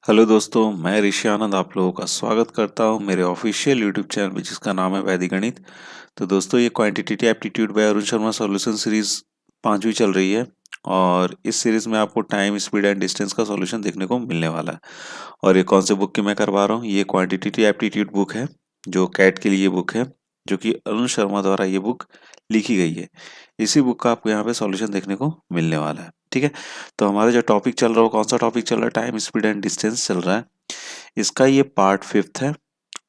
Hello दोस्तों, मैं ऋषि आनंद आप लोगों का स्वागत करता हूं मेरे ऑफिशियल यूट्यूब चैनल में जिसका नाम है वैदिक गणित। तो दोस्तों, ये quantitative aptitude bye Arun Sharma solution series पांचवी चल रही है। और इस सीरीज में आपको टाइम, स्पीड एंड डिस्टेंस का सॉल्यूशन देखने को मिलने वाला है। और ये कौन से बुक की मैं करवा रहा हूँ? ये क्वांटिटेटिव एप्टीट्यूड बुक है जो कैट के लिए बुक है, जो कि अरुण शर्मा द्वारा ये बुक लिखी गई है। इसी बुक का आपको यहाँ पे सॉल्यूशन देखने को मिलने वाला है। ठीक है, तो हमारा जो टॉपिक चल रहा है वो कौन सा टॉपिक चल रहा है? टाइम, स्पीड एंड डिस्टेंस चल रहा है। इसका ये पार्ट 5th है।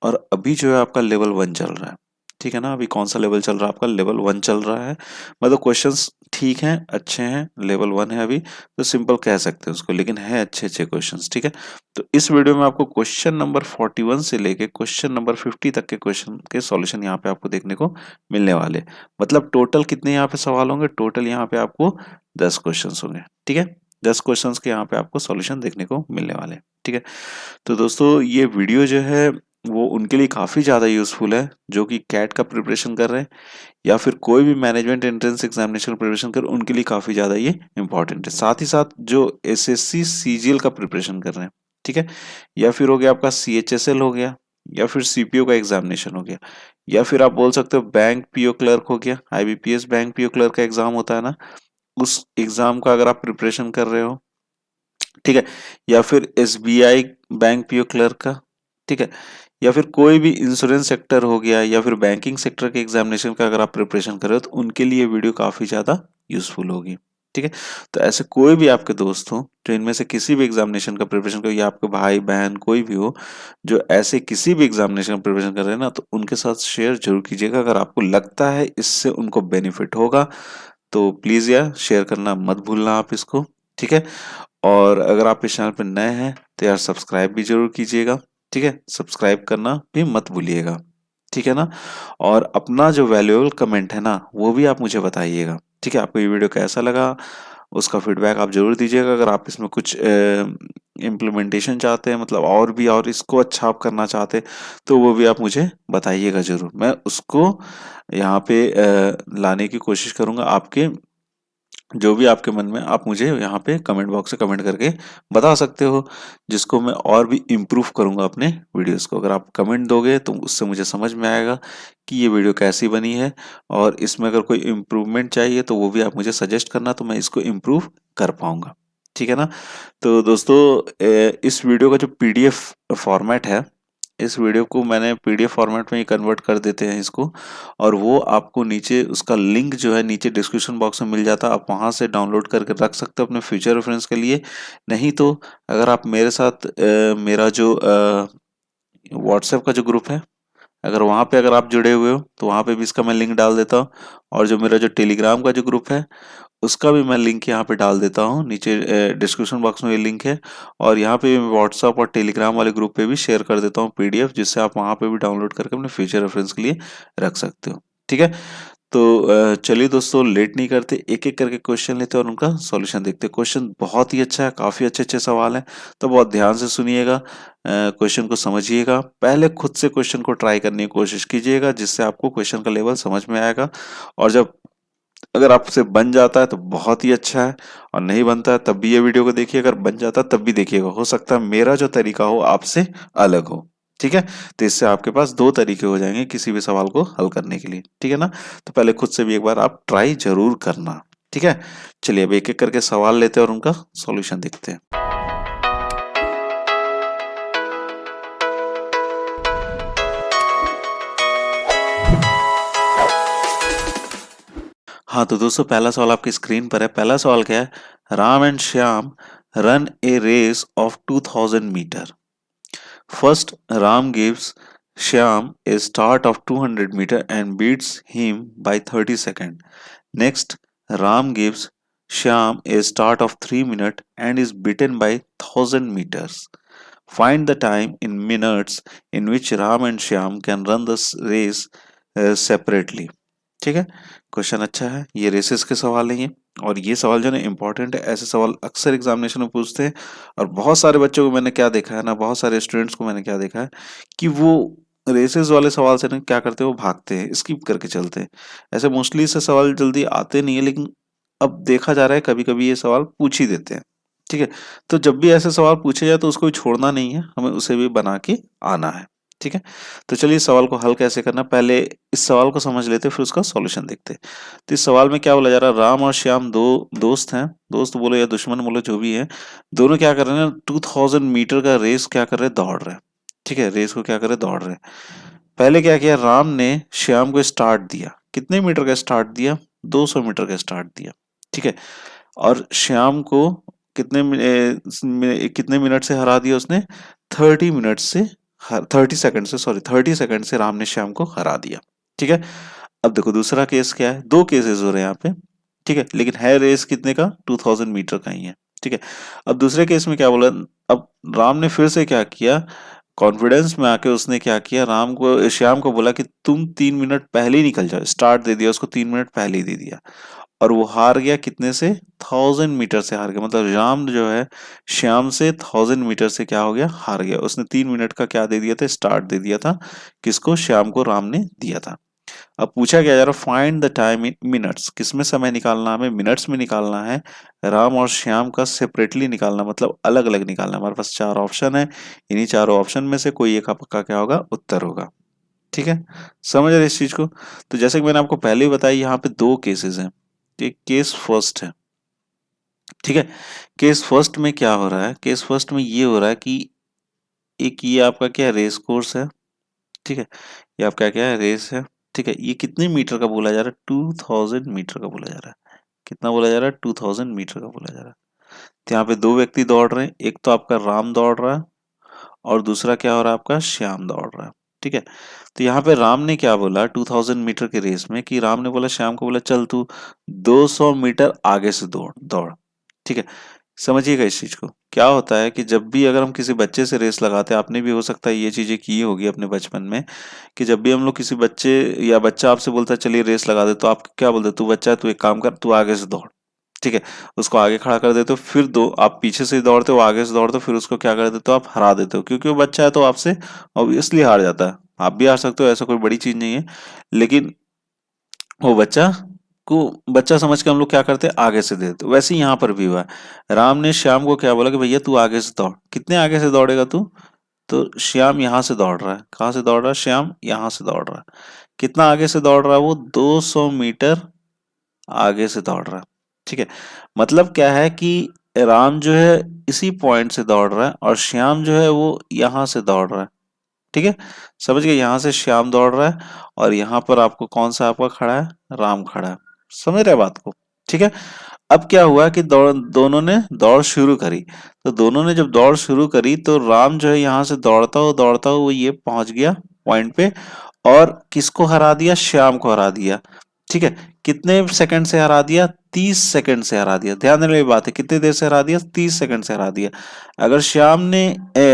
और अभी जो है आपका लेवल 1 चल रहा है। ठीक है ना, अभी कौन सा लेवल चल रहा है? आपका लेवल 1 चल रहा है। मतलब क्वेश्चंस ठीक हैं, अच्छे हैं, लेवल 1 है अभी, तो सिंपल कह सकते हैं उसको, लेकिन है अच्छे अच्छे क्वेश्चंस। ठीक है, तो इस वीडियो में आपको क्वेश्चन नंबर 41 से लेके क्वेश्चन नंबर 50 तक के क्वेश्चन के सॉल्यूशन यहाँ पे आपको देखने को मिलने वाले। मतलब टोटल कितने यहाँ पे सवाल होंगे? टोटल यहाँ पे आपको 10 क्वेश्चन होंगे। ठीक है, 10 क्वेश्चंस के यहाँ पे आपको सॉल्यूशन देखने को मिलने वाले। ठीक है, तो दोस्तों ये वीडियो जो है वो उनके लिए काफ़ी ज़्यादा यूज़फुल है जो कि कैट का प्रिपरेशन कर रहे हैं या फिर कोई भी मैनेजमेंट एंट्रेंस एग्जामिनेशन प्रिपरेशन कर, उनके लिए काफ़ी ज़्यादा ये इंपॉर्टेंट है। साथ ही साथ जो एसएससी सीजीएल का प्रिपरेशन कर रहे हैं, ठीक है, या फिर हो गया आपका सीएचएसएल हो गया, या फिर सीपीओ का एग्जामिनेशन हो गया, या फिर आप बोल सकते हो बैंक पीओ क्लर्क हो गया, आईबीपीएस बैंक पीओ क्लर्क का एग्जाम होता है ना, उस एग्जाम का अगर आप प्रिपरेशन कर रहे हो, ठीक है, या फिर एसबीआई बैंक पीओ क्लर्क का, ठीक है, या फिर कोई भी इंश्योरेंस सेक्टर हो गया या फिर बैंकिंग सेक्टर के एग्जामिनेशन का अगर आप प्रिपरेशन कर रहे हो तो उनके लिए वीडियो काफ़ी ज़्यादा यूजफुल होगी। ठीक है, तो ऐसे कोई भी आपके दोस्त हो जो इनमें से किसी भी एग्जामिनेशन का प्रिपरेशन कर, या आपके भाई बहन कोई भी हो जो ऐसे किसी भी एग्जामिनेशन का प्रिपरेशन कर रहे हैं ना, तो उनके साथ शेयर जरूर कीजिएगा। अगर आपको लगता है इससे उनको बेनिफिट होगा तो प्लीज़ यार शेयर करना मत भूलना आप इसको। ठीक है, और अगर आप इस चैनल पर नए हैं तो यार सब्सक्राइब भी जरूर कीजिएगा। ठीक है, सब्सक्राइब करना भी मत भूलिएगा। ठीक है ना, और अपना जो वैल्यूएबल कमेंट है ना वो भी आप मुझे बताइएगा। ठीक है, आपको ये वीडियो कैसा लगा उसका फीडबैक आप जरूर दीजिएगा। अगर आप इसमें कुछ इम्प्लीमेंटेशन चाहते हैं, मतलब और इसको अच्छा आप करना चाहते हैं, तो वो भी आप मुझे बताइएगा जरूर। मैं उसको यहाँ पे लाने की कोशिश करूंगा। आपके जो भी आपके मन में, आप मुझे यहाँ पे कमेंट बॉक्स से कमेंट करके बता सकते हो, जिसको मैं और भी इम्प्रूव करूँगा अपने वीडियोस को। अगर आप कमेंट दोगे तो उससे मुझे समझ में आएगा कि ये वीडियो कैसी बनी है, और इसमें अगर कोई इम्प्रूवमेंट चाहिए तो वो भी आप मुझे सजेस्ट करना, तो मैं इसको इम्प्रूव कर पाऊंगा। ठीक है ना, तो दोस्तों इस वीडियो का जो पीडीएफ फॉर्मेट है, इस वीडियो को मैंने पीडीएफ फॉर्मेट में ही कन्वर्ट कर देते हैं इसको, और वो आपको नीचे उसका लिंक जो है नीचे डिस्क्रिप्शन बॉक्स में मिल जाता है। आप वहां से डाउनलोड करके रख सकते हो अपने फ्यूचर रेफरेंस के लिए। नहीं तो अगर आप मेरे साथ मेरा जो व्हाट्सएप का जो ग्रुप है, अगर वहाँ पे अगर आप जुड़े हुए हो तो वहाँ पे भी इसका मैं लिंक डाल देता हूँ। और जो मेरा जो टेलीग्राम का जो ग्रुप है उसका भी मैं लिंक यहाँ पे डाल देता हूँ नीचे डिस्क्रिप्शन बॉक्स में, ये लिंक है। और यहाँ पे मैं व्हाट्सएप और टेलीग्राम वाले ग्रुप पे भी शेयर कर देता हूँ पीडीएफ, जिससे आप वहाँ पे भी डाउनलोड करके अपने फ्यूचर रेफरेंस के लिए रख सकते हो। ठीक है, तो चलिए दोस्तों, लेट नहीं करते, एक एक करके क्वेश्चन लेते हैं और उनका सॉल्यूशन देखते हैं। क्वेश्चन बहुत ही अच्छा है, काफ़ी अच्छे अच्छे सवाल हैं, तो बहुत ध्यान से सुनिएगा, क्वेश्चन को समझिएगा। पहले खुद से क्वेश्चन को ट्राई करने की कोशिश कीजिएगा, जिससे आपको क्वेश्चन का लेवल समझ में आएगा। और जब अगर आपसे बन जाता है तो बहुत ही अच्छा है, और नहीं बनता है तब भी ये वीडियो को देखिए। अगर बन जाता है तब भी देखिएगा, हो सकता है मेरा जो तरीका हो आपसे अलग हो। ठीक है, तो इससे आपके पास दो तरीके हो जाएंगे किसी भी सवाल को हल करने के लिए। ठीक है ना, तो पहले खुद से भी एक बार आप ट्राई जरूर करना। ठीक है, चलिए अब एक एक करके सवाल लेते हैं और उनका सॉल्यूशन देखते हैं। हाँ, तो दोस्तों पहला सवाल आपकी स्क्रीन पर है। पहला सवाल क्या है? Ram and Shyam run a race of 2000 metre. First, Ram gives Shyam a start of 200 meter and beats him by 30 seconds. Next, Ram gives Shyam a start of 3 minutes and is beaten by 1000 meters. Find the time in minutes in which Ram and Shyam can run the race separately. ठीक है, question अच्छा है। ये races के सवाल हैं ये, और ये सवाल जो है इम्पोर्टेंट है। ऐसे सवाल अक्सर एग्जामिनेशन में पूछते हैं। और बहुत सारे बच्चों को मैंने क्या देखा है ना, बहुत सारे स्टूडेंट्स को मैंने क्या देखा है कि वो रेसेस वाले सवाल से ना क्या करते हैं, वो भागते हैं, स्किप करके चलते हैं। ऐसे मोस्टली से सवाल जल्दी आते नहीं है, लेकिन अब देखा जा रहा है कभी कभी ये सवाल पूछ ही देते हैं। ठीक है। तो जब भी ऐसे सवाल पूछे जाए तो उसको भी छोड़ना नहीं है, हमें उसे भी बना के आना है। ठीक है। तो चलिए इस सवाल को हल कैसे करना, पहले इस सवाल को समझ लेते हैं फिर उसका सॉल्यूशन देखते हैं। तो इस सवाल में क्या बोला जा रहा है, राम और श्याम दो दोस्त हैं, दोस्त बोलो या दुश्मन बोलो जो भी है, दोनों क्या कर रहे हैं, 2000 मीटर का रेस क्या कर रहे हैं, दौड़ रहे हैं। ठीक है, रेस को क्या कर रहे हैं, दौड़ रहे हैं। पहले क्या किया, राम ने श्याम को स्टार्ट दिया, कितने मीटर का स्टार्ट दिया, 200 मीटर का स्टार्ट दिया। ठीक है। और श्याम को कितने मिनट से हरा दिया उसने, 30 मिनट से, 30 सेकंड से, सॉरी 30 सेकंड से राम ने श्याम को हरा दिया। ठीक है। अब देखो दूसरा केस क्या है, दो केसेस हो रहे हैं यहाँ पे। ठीक है, लेकिन है रेस कितने का, 2000 मीटर का ही है। ठीक है। अब दूसरे केस में क्या बोला, अब राम ने फिर से क्या किया, कॉन्फिडेंस में आके उसने क्या किया, राम को श्याम को बोला कि तुम 3 मिनट पहले ही निकल जाओ, स्टार्ट दे दिया उसको, 3 मिनट पहले ही दे दिया। और वो हार गया कितने से, 1000 मीटर से हार गया, मतलब राम जो है श्याम से 1000 मीटर से क्या हो गया, हार गया। उसने 3 मिनट का क्या दे दिया था, स्टार्ट दे दिया था, किसको, श्याम को राम ने दिया था। अब पूछा गया यार find the time in minutes, किसमें समय निकालना है, हमें मिनट्स में निकालना है। राम और श्याम का सेपरेटली निकालना, मतलब अलग अलग निकालना। हमारे पास 4 ऑप्शन है, इन्हीं चारों ऑप्शन में से कोई एक आपका क्या होगा, उत्तर होगा। ठीक है, समझ रहे इस चीज को। तो जैसे कि मैंने आपको पहले ही बताया, यहाँ पे दो केसेस हैं। एक केस फर्स्ट है। ठीक है। केस फर्स्ट में क्या हो रहा है, केस फर्स्ट में ये हो रहा है कि एक ये आपका क्या है, रेस कोर्स है। ठीक है, ये आपका क्या है, रेस है। ठीक है, ये कितने मीटर का बोला जा रहा है, 2000 मीटर का बोला जा रहा है। कितना बोला जा रहा है, 2000 मीटर का बोला जा रहा है। तो यहाँ पे दो व्यक्ति दौड़ रहे हैं, एक तो आपका राम दौड़ रहा है और दूसरा क्या हो रहा है, आपका श्याम दौड़ रहा है। ठीक है। तो यहाँ पे राम ने क्या बोला 2000 मीटर के रेस में, कि राम ने बोला श्याम को, बोला चल तू 200 मीटर आगे से दौड़ दौड़। ठीक है। समझिएगा इस चीज को, क्या होता है कि जब भी अगर हम किसी बच्चे से रेस लगाते हैं, आपने भी हो सकता है ये चीजें की होगी अपने बचपन में, कि जब भी हम लोग किसी बच्चे या बच्चा आपसे बोलता है चलिए रेस लगा दे, तो आप क्या बोलते, तू बच्चा है, तू एक काम कर, तू आगे से दौड़। ठीक है, उसको आगे खड़ा कर देते हो, फिर दो आप पीछे से दौड़ते हो, आगे से दौड़ते हो, फिर उसको क्या कर देते हो, आप हरा देते हो, क्योंकि वो बच्चा है तो आपसे ऑब्वियसली हार जाता है। आप भी हार सकते हो, ऐसा कोई बड़ी चीज नहीं है, लेकिन वो बच्चा को बच्चा समझ के हम लोग क्या करते हैं, आगे से दे देते। वैसे ही यहाँ पर भी हुआ है, राम ने श्याम को क्या बोला कि भैया तू आगे से दौड़, कितने आगे से दौड़ेगा तू, तो श्याम यहाँ से दौड़ रहा है, कहाँ से दौड़ रहा है, श्याम यहाँ से दौड़ रहा है। कितना आगे से दौड़ रहा है वो, 200 मीटर आगे से दौड़ रहा है। ठीक है, मतलब क्या है कि राम जो है इसी पॉइंट से दौड़ रहा है और श्याम जो है वो यहाँ से दौड़ रहा है। ठीक है, समझ गए, यहाँ से श्याम दौड़ रहा है और यहाँ पर आपको कौन सा आपका खड़ा है, राम खड़ा है। समझ रहे बात को। ठीक है। अब क्या हुआ कि दोनों ने दौड़ शुरू करी, तो दोनों ने जब दौड़ शुरू करी तो राम जो है यहाँ से दौड़ता हुआ वो ये पहुंच गया पॉइंट पे, और किसको हरा दिया, श्याम को हरा दिया। ठीक है, कितने सेकंड से हरा दिया, 30 सेकंड से हरा दिया। ध्यान देने वाली बात है, कितनी देर से हरा दिया, 30 सेकंड से हरा दिया। अगर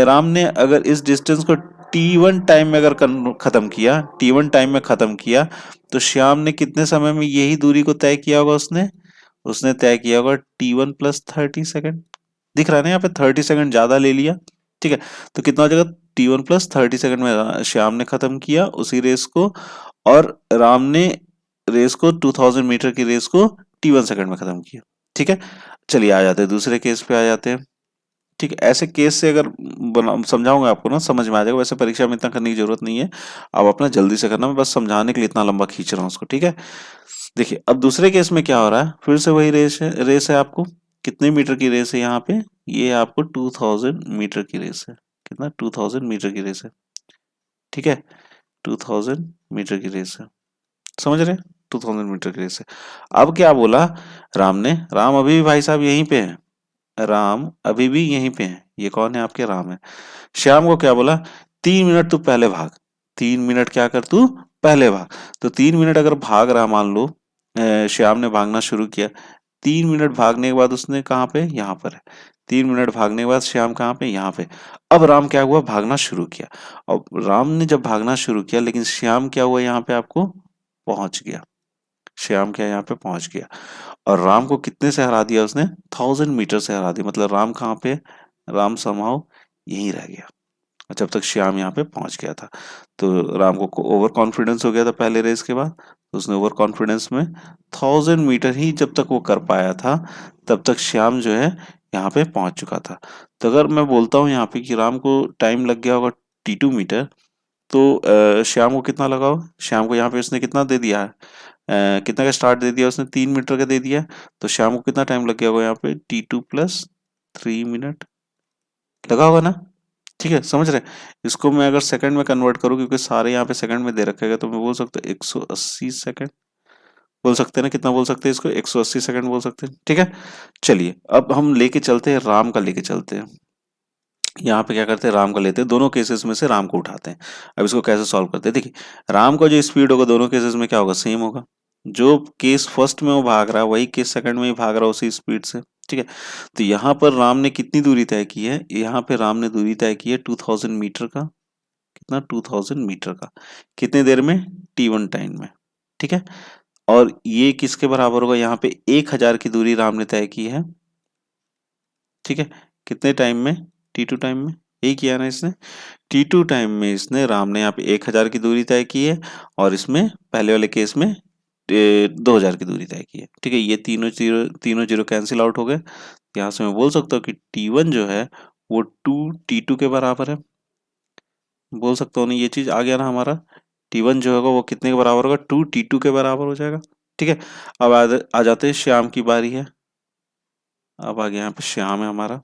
राम ने अगर इस डिस्टेंस को T1 टाइम में अगर खत्म किया, T1 टाइम में खत्म किया, तो श्याम ने कितने समय में यही दूरी को तय किया होगा, उसने उसने तय किया होगा T1 प्लस 30 सेकंड। दिख रहा है ना, यहाँ पे 30 सेकंड ज्यादा ले लिया। ठीक है, तो कितना हो जाएगा, T1 प्लस 30 सेकंड में श्याम ने खत्म किया उसी रेस को, और राम ने रेस को 2000 मीटर की रेस को T1 सेकंड में खत्म किया। ठीक है, चलिए आ जाते हैं दूसरे केस पे आ जाते हैं। ठीक है, ऐसे केस से अगर समझाऊंगा आपको ना, समझ में आ जाएगा। वैसे परीक्षा में इतना करने की जरूरत नहीं है, आप अपना जल्दी से करना, मैं बस समझाने के लिए इतना लंबा खींच रहा हूँ उसको। ठीक है, देखिए अब दूसरे केस में क्या हो रहा है, फिर से वही रेस है आपको, कितने मीटर की रेस है यहाँ पे, ये आपको 2000 मीटर की रेस है। कितना, 2000 मीटर की रेस है। ठीक है, 2000 मीटर की रेस है, समझ रहे, 2000 मीटर की रेस है। अब क्या बोला राम ने, राम अभी भी भाई साहब यहीं पे है, राम अभी भी यहीं पे है, ये कौन है, आपके राम है। श्याम को क्या बोला, 3 मिनट तू पहले भाग, 3 मिनट क्या कर तू पहले भाग। तो 3 मिनट अगर भाग रहा, मान लो श्याम ने भागना शुरू किया, 3 मिनट भागने के बाद उसने कहाँ पे, यहाँ पर है। 3 मिनट भागने के बाद श्याम कहाँ पे, यहाँ पे। अब राम क्या हुआ, भागना शुरू किया। अब राम ने जब भागना शुरू किया, लेकिन श्याम क्या हुआ, यहाँ पे आपको पहुंच गया। श्याम क्या यहाँ पे पहुंच गया, और राम को कितने से हरा दिया उसने, 1000 मीटर से हरा दिया। मतलब राम कहाँ पे, राम समहाउ यहीं रह गया, जब तक श्याम यहाँ पे पहुंच गया था। तो राम को ओवर कॉन्फिडेंस हो गया था पहले रेस के बाद, तो उसने ओवर कॉन्फिडेंस में 1000 मीटर ही जब तक वो कर पाया था, तब तक श्याम जो है यहाँ पे पहुंच चुका था। तो अगर मैं बोलता हूँ यहाँ पे कि राम को टाइम लग गया होगा T2 मीटर, तो श्याम को कितना लगा होगा? श्याम को यहाँ पे उसने कितना दे दिया है, कितना का स्टार्ट दे दिया उसने, 3 मीटर का दे दिया। तो श्याम को कितना टाइम लग गया होगा यहाँ पे, T2 + 3 मिनट लगा होगा ना। ठीक है, समझ रहे हैं? इसको मैं अगर सेकंड में कन्वर्ट करूँ, क्योंकि सारे यहाँ पे सेकंड में दे रखा है, तो मैं बोल सकता हूँ 180 सेकंड बोल सकते हैं ना। कितना बोल सकते हैं इसको, 180 सेकंड बोल सकते हैं। ठीक है, चलिए अब हम लेके चलते हैं, राम का लेके चलते हैं। यहाँ पे क्या करते हैं, राम का लेते हैं, दोनों केसेस में से राम को उठाते हैं। अब इसको कैसे सॉल्व करते हैं, देखिए राम का जो स्पीड होगा दोनों केसेस में क्या होगा, सेम होगा। जो केस फर्स्ट में वो भाग रहा है वही केस सेकंड में ही भाग रहा है उसी स्पीड से। ठीक है, तो यहाँ पर राम ने कितनी दूरी तय की है, यहाँ पे राम ने दूरी तय की है 2000 मीटर का। कितना, 2000 मीटर का, कितनी देर में, T1 टाइम में। ठीक है, और ये किसके बराबर होगा, यहाँ पे 1000 की दूरी राम ने तय की है। ठीक है, कितने टाइम में, T2 टाइम में, यही किया ना इसने। T2 टाइम में इसने, राम ने यहाँ पे 1000 की दूरी तय की है, और इसमें पहले वाले केस में 2000 की दूरी तय की है। ठीक है, ये तीनों जीरो कैंसिल आउट हो गए। यहाँ से मैं बोल सकता हूँ कि T1 जो है वो 2T2 के बराबर है। बोल सकता हूँ ना, ये चीज आ गया ना हमारा। T1 जो होगा वो कितने के बराबर होगा, 2T2 के बराबर हो जाएगा। ठीक है, अब आ जाते हैं, श्याम की बारी है। अब आ गया यहाँ पे श्याम है हमारा।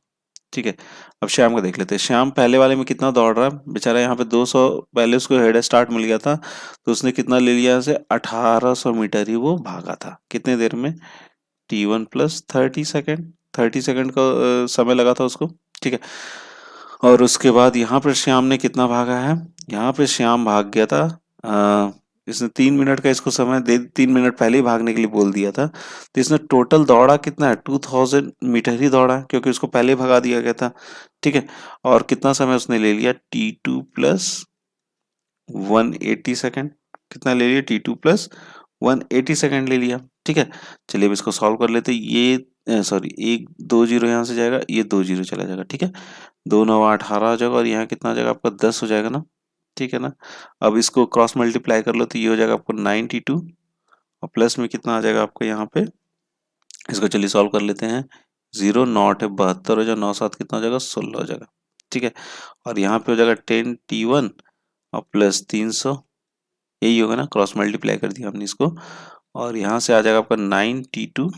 ठीक है, अब श्याम का देख लेते हैं। श्याम पहले वाले में कितना दौड़ रहा है बेचारा, यहाँ पे 200 पहले उसको हेड स्टार्ट मिल गया था, तो उसने कितना ले लिया, से 1800 मीटर ही वो भागा था। कितने देर में, T1 + 30 सेकेंड, 30 सेकेंड का समय लगा था उसको। ठीक है, और उसके बाद यहाँ पर श्याम ने कितना भागा है, यहाँ पे श्याम भाग गया था, इसने 3 मिनट का इसको समय दे, 3 मिनट पहले ही भागने के लिए बोल दिया था। तो इसने टोटल दौड़ा कितना है, 2000 मीटर ही दौड़ा है, क्योंकि उसको पहले ही भगा दिया गया था। ठीक है, और कितना समय उसने ले लिया, T2 + 180 सेकेंड। कितना ले लिया, T2 + 180 सेकेंड ले लिया। ठीक है, चलिए अब इसको सॉल्व कर लेते हैं। ये सॉरी, एक दो जीरो यहाँ से जाएगा, ये दो जीरो चला जाएगा। ठीक है, 2 9 18 हो जाएगा, और यहाँ कितना आ जाएगा आपका, 10 हो जाएगा ना। ठीक है ना, अब इसको क्रॉस मल्टीप्लाई कर लो, तो ये हो जाएगा आपको 92, और प्लस में कितना आ जाएगा आपको यहाँ पे, इसको चलिए सॉल्व कर लेते हैं। 0 9 8 72 हो जाएगा, 9 7 कितना हो जाएगा, 16 हो जाएगा। ठीक है, और यहाँ पे हो जाएगा 10T1 और +300, यही होगा ना, क्रॉस मल्टीप्लाई कर दिया हमने इसको। और यहाँ से आ जाएगा आपका 9T2,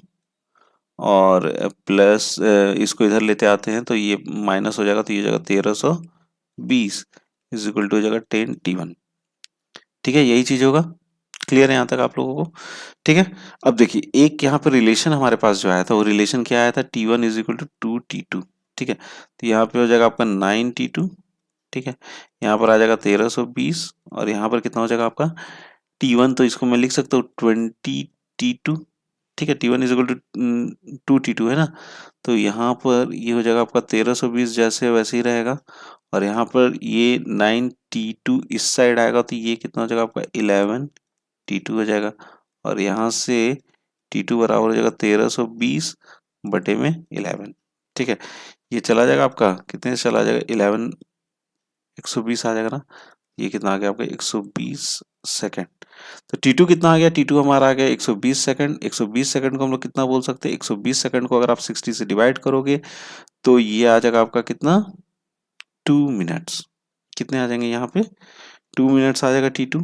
और प्लस इसको इधर लेते आते हैं तो ये माइनस हो जाएगा, तो ये हो जाएगा 1320 इज इक्वल टू हो जाएगा 10T1। ठीक है, यही चीज होगा। क्लियर है यहाँ तक आप लोगों को? ठीक है, अब देखिए एक यहाँ पर रिलेशन हमारे पास जो आया था, वो रिलेशन क्या आया था, T1 = 2T2। ठीक है, तो यहाँ पे हो जाएगा आपका 9T2। ठीक है, यहाँ पर आ जाएगा 1320, और यहाँ पर कितना हो जाएगा आपका T1, तो इसको मैं लिख सकता हूँ 20T2। ठीक है, T1 = 2T2 है ना, तो यहाँ पर ये हो जाएगा आपका 1320, जैसे वैसे ही रहेगा। और यहाँ पर ये 9T2 इस साइड आएगा, तो ये कितना हो जाएगा आपका 11T2 हो जाएगा। और यहाँ से T2 बराबर हो जाएगा 1320/11। ठीक है, ये चला जाएगा आपका, कितने से चला जाएगा, 120 आ जाएगा ना। ये कितना आ गया आपका, 120 सेकंड। तो T2 कितना आ गया, T2 हमारा आ गया 120 सेकंड। 120 सेकंड को हम लोग कितना बोल सकते हैं, 120 सेकंड को अगर आप 60 से डिवाइड करोगे, तो ये आ जाएगा आपका कितना, 2 मिनट्स। कितने आ जाएंगे यहाँ पे, 2 मिनट्स आ जाएगा T2।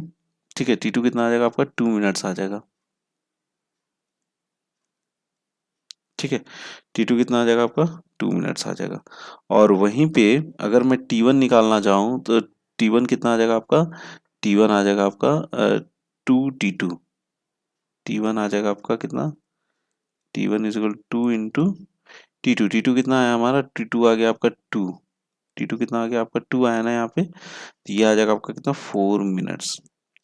ठीक है, T2 कितना आ जाएगा आपका, 2 मिनट्स आ जाएगा। ठीक है, T2 कितना आ जाएगा आपका, 2 मिनट्स आ जाएगा। और वहीं पे अगर मैं T1 निकालना चाहूँ, तो T1 कितना आ जाएगा आपका, T1 आ जाएगा आपका 2T2। T1 आ जाएगा आपका कितना, T1 = 2 × T2। कितना आया हमारा, T2 आ गया आपका 2। T2 कितना आ गया आपका, 2 आया ना यहाँ पे, तो ये आ जाएगा आपका कितना, 4 मिनट्स।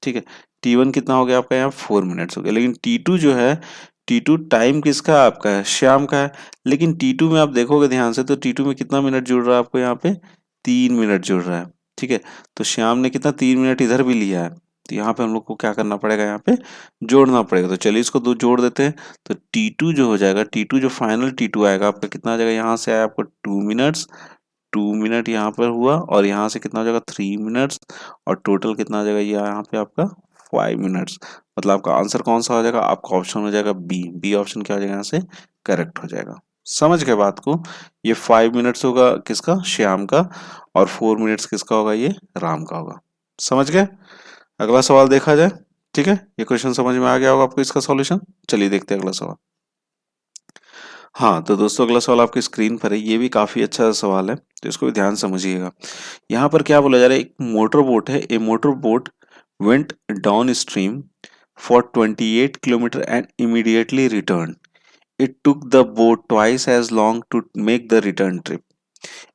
ठीक है, T1 कितना हो गया आपका, यहाँ 4 मिनट्स हो गया। लेकिन T2 जो है, T2 टाइम किसका है, आपका है, श्याम का है। लेकिन T2 में आप देखोगे ध्यान से, तो T2 में कितना मिनट जुड़ रहा है आपको, यहाँ पे 3 मिनट जुड़ रहा है। ठीक है, तो श्याम ने कितना, 3 मिनट इधर भी लिया है, तो यहाँ पे हम लोग को क्या करना पड़ेगा, यहाँ पे जोड़ना पड़ेगा। तो चलिए इसको दो जोड़ देते हैं। तो T2 जो हो जाएगा, T2 जो फाइनल T2 आएगा आपका, कितना आ जाएगा, यहाँ से आया आपको 2 मिनट्स, 2 मिनट यहाँ पर हुआ, और यहाँ से कितना हो जाएगा, 3 मिनट्स, और टोटल कितना आ जाएगा, ये यहाँ पे आपका 5 मिनट्स। मतलब आपका आंसर कौन सा हो जाएगा, आपका ऑप्शन हो जाएगा बी। बी ऑप्शन क्या हो जाएगा, यहाँ से करेक्ट हो जाएगा। समझ गए बात को? ये 5 मिनट्स होगा किसका, श्याम का, और 4 मिनट्स किसका होगा, ये राम का होगा। समझ गए? अगला सवाल देखा जाए। ठीक है, ये क्वेश्चन समझ में आ गया होगा आपको इसका सॉल्यूशन। चलिए देखते हैं अगला सवाल। हाँ तो दोस्तों, अगला सवाल आपकी स्क्रीन पर है, ये भी काफी अच्छा सवाल है, तो इसको भी ध्यान से समझिएगा। यहाँ पर क्या बोला जा रहा है, एक मोटर बोट है, a motor boat went downstream for 28 kilometre and immediately return. It took the boat twice as long to make the return trip.